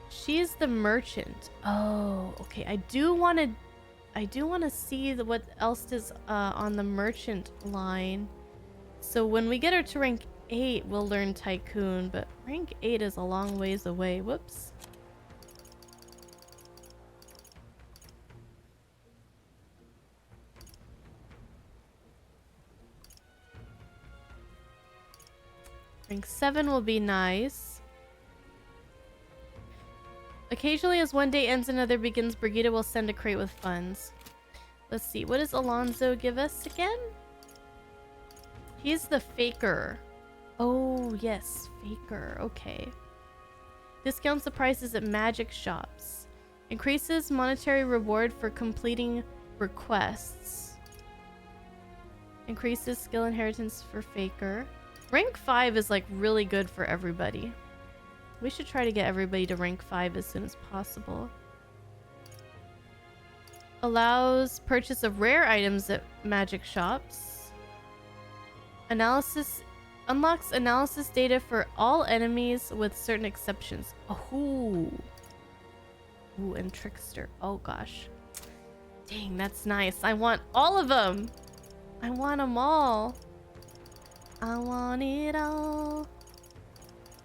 she's the merchant. Oh, okay. I do want to see what else is on the merchant line. So when we get her to rank 8, we'll learn Tycoon, but rank 8 is a long ways away. Whoops. Rank 7 will be nice. Occasionally, as one day ends, another begins, Brigida will send a crate with funds. Let's see. What does Alonso give us again? He's the faker. Oh, yes. Faker. Okay. Discounts the prices at magic shops. Increases monetary reward for completing requests. Increases skill inheritance for faker. Rank 5 is like really good for everybody. We should try to get everybody to rank 5 as soon as possible. Allows purchase of rare items at magic shops. Analysis unlocks analysis data for all enemies with certain exceptions. Oh. Ooh, and trickster. Oh gosh. Dang, that's nice. I want all of them. I want them all. I want it all.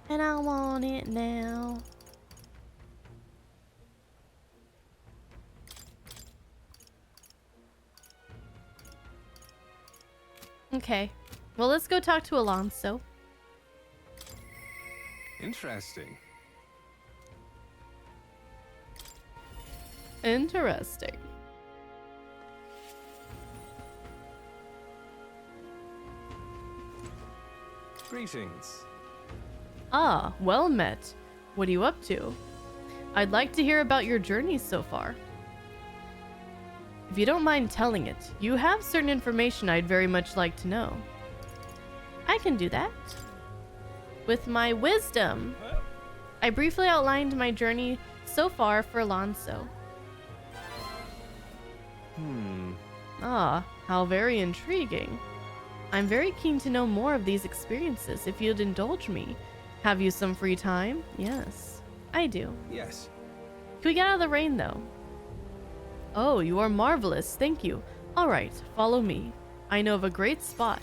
And I want it now. Okay. Well, let's go talk to Alonso. Interesting. Interesting. Greetings. Ah, well met. What are you up to? I'd like to hear about your journey so far. If you don't mind telling it, you have certain information I'd very much like to know. I can do that. With my wisdom. I briefly outlined my journey so far for Alonso. Ah, how very intriguing. I'm very keen to know more of these experiences if you'd indulge me. Have you some free time? Yes, I do. Yes. Can we get out of the rain though? Oh, you are marvelous, thank you. Alright, follow me. I know of a great spot.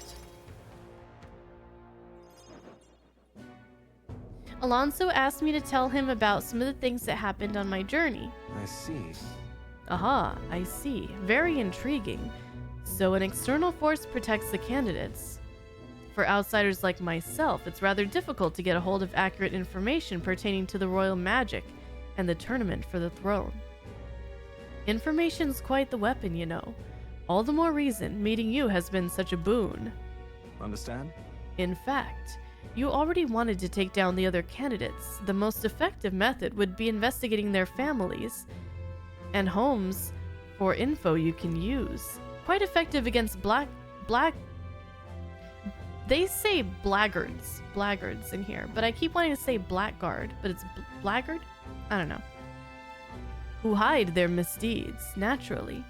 Alonso asked me to tell him about some of the things that happened on my journey. I see. Aha, I see. Very intriguing. So an external force protects the candidates. For outsiders like myself, it's rather difficult to get a hold of accurate information pertaining to the royal magic and the tournament for the throne. Information's quite the weapon, you know. All the more reason meeting you has been such a boon. Understand? In fact, you already wanted to take down the other candidates. The most effective method would be investigating their families and homes for info you can use. Quite effective against they say blackguards in here, but I keep wanting to say blackguard, but it's blackguard? I don't know. Who hide their misdeeds, naturally,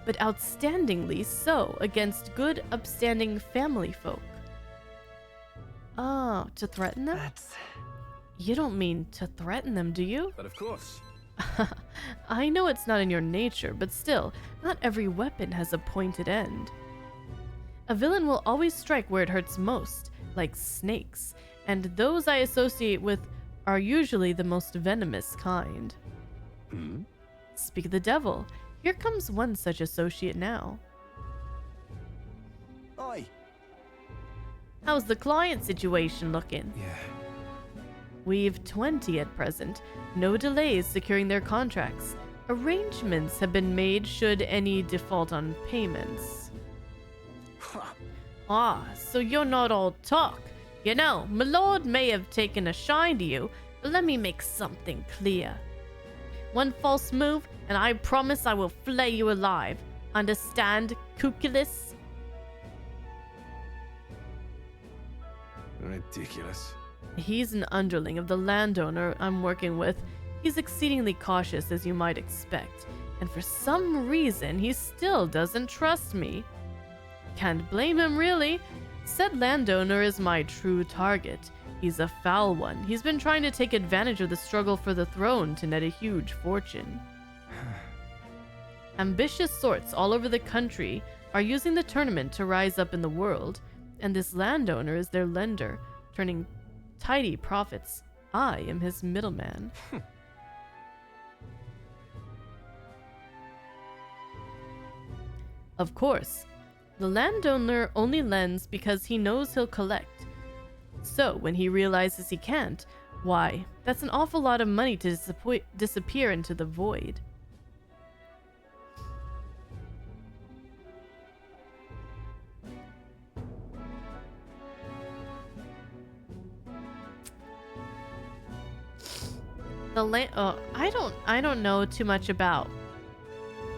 but outstandingly so against good, upstanding family folk. Oh, to threaten them? That's... You don't mean to threaten them, do you? But of course. I know it's not in your nature, but still, not every weapon has a pointed end. A villain will always strike where it hurts most, like snakes, and those I associate with are usually the most venomous kind. Hmm? Speak of the devil, here comes one such associate now. Oi! How's the client situation looking? Yeah. We've 20 at present, no delays securing their contracts. Arrangements have been made should any default on payments. Ah, so you're not all talk. You know, my lord may have taken a shine to you, but let me make something clear. One false move, and I promise I will flay you alive. Understand, Cuculus? Ridiculous. He's an underling of the landowner I'm working with. He's exceedingly cautious, as you might expect, and for some reason he still doesn't trust me. Can't blame him, really. Said landowner is my true target. He's a foul one. He's been trying to take advantage of the struggle for the throne to net a huge fortune. Ambitious sorts all over the country are using the tournament to rise up in the world, and this landowner is their lender, turning tidy profits. I am his middleman. Of course, the landowner only lends because he knows he'll collect. So when he realizes he can't, why, that's an awful lot of money to disappear into the void. I don't know too much about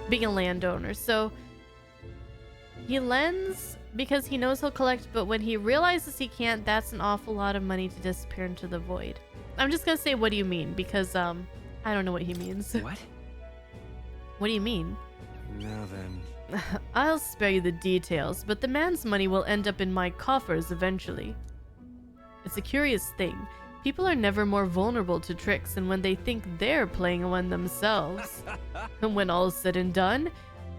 being a landowner. So he lends because he knows he'll collect, but when he realizes he can't, that's an awful lot of money to disappear into the void. I'm just gonna say, what do you mean? Because I don't know what he means. What? What do you mean? Now then. I'll spare you the details, but the man's money will end up in my coffers eventually. It's a curious thing. People are never more vulnerable to tricks than when they think they're playing one themselves. And when all's said and done,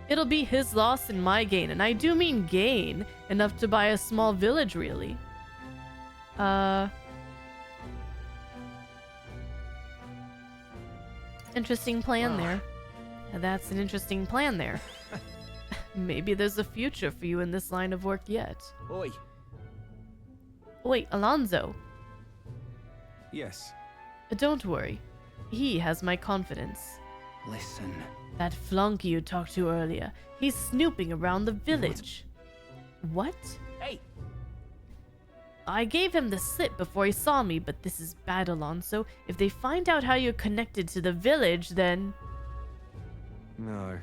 it'll be his loss and my gain, and I do mean gain, enough to buy a small village, really. Interesting plan there. That's an interesting plan there. Maybe there's a future for you in this line of work yet. Oi! Wait, Alonzo. Yes. Don't worry. He has my confidence. Listen. That flunky you talked to earlier, he's snooping around the village. What? Hey! I gave him the slip before he saw me, but this is bad, Alonso. If they find out how you're connected to the village, then... No.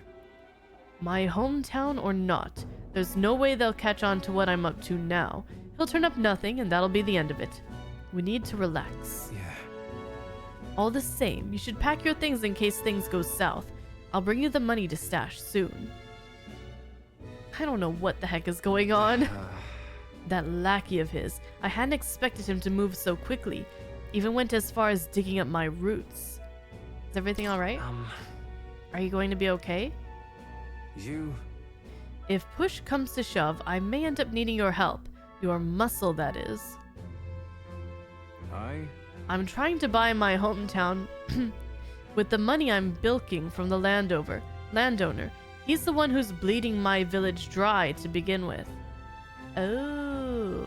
My hometown or not, there's no way they'll catch on to what I'm up to now. He'll turn up nothing, and that'll be the end of it. We need to relax. Yeah. All the same, you should pack your things in case things go south. I'll bring you the money to stash soon. I don't know what the heck is going on. That lackey of his, I hadn't expected him to move so quickly. Even went as far as digging up my roots. Is everything alright? Are you going to be okay? You... If push comes to shove, I may end up needing your help. Your muscle, that is. I'm trying to buy my hometown with the money I'm bilking from the landowner. He's the one who's bleeding my village dry to begin with. Oh.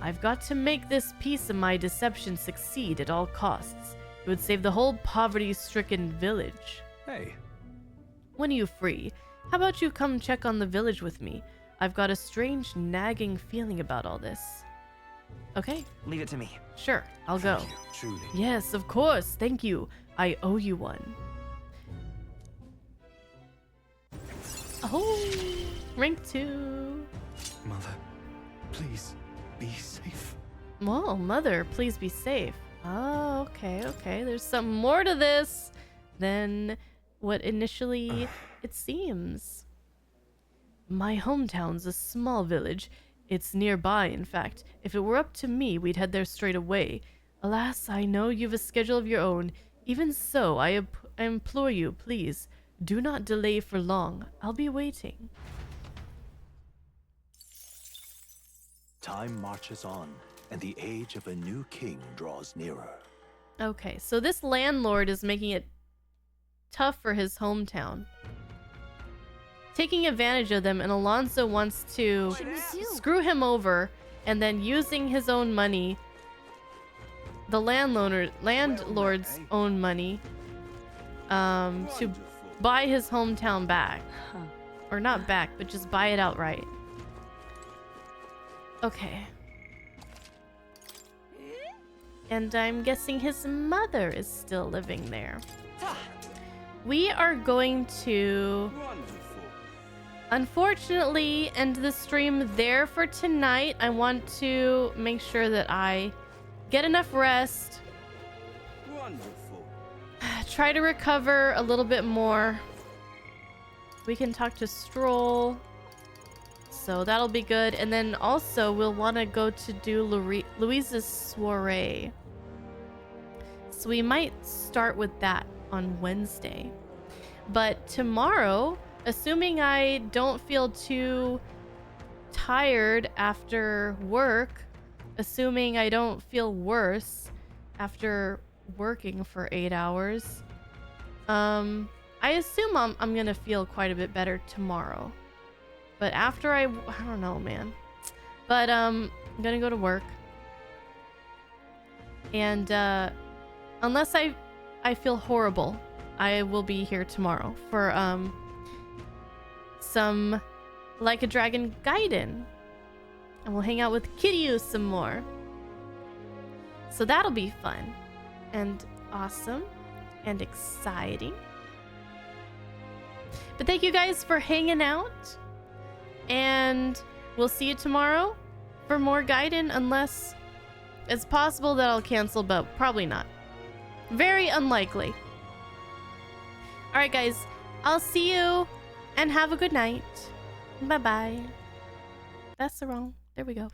I've got to make this piece of my deception succeed at all costs. It would save the whole poverty-stricken village. Hey. When are you free? How about you come check on the village with me? I've got a strange nagging feeling about all this. Okay. Leave it to me. Sure, I'll go. Thank you, truly. Yes, of course. Thank you. I owe you one. Oh, rank 2. Mother, please, be safe. Well, Mother, please be safe. Oh, okay. There's some more to this than what initially it seems. My hometown's a small village. It's nearby, in fact. If it were up to me, we'd head there straight away. Alas, I know you've a schedule of your own. Even so, I implore you, please, do not delay for long. I'll be waiting. Time marches on, and the age of a new king draws nearer. Okay, so this landlord is making it tough for his hometown. Taking advantage of them, and Alonso wants to screw him over, and then using his own money, the landlord's own money, to buy his hometown back. Or not back, but just buy it outright. Okay. And I'm guessing his mother is still living there. We are going to, unfortunately, end the stream there for tonight. I want to make sure that I get enough rest. Try to recover a little bit more. We can talk to Stroll. So that'll be good. And then also we'll want to go to do Louise's soiree. So we might start with that on Wednesday. But tomorrow, assuming I don't feel too tired after work, assuming I don't feel worse after working for 8 hours, I assume I'm gonna feel quite a bit better tomorrow. But after I don't know, man. But I'm gonna go to work. And unless I feel horrible, I will be here tomorrow for some Like a Dragon Gaiden. And we'll hang out with Kiryu some more. So that'll be fun and awesome and exciting. But thank you guys for hanging out. And we'll see you tomorrow for more Gaiden, unless it's possible that I'll cancel, but probably not. Very unlikely. Alright guys, I'll see you and have a good night. Bye-bye. That's the wrong. There we go.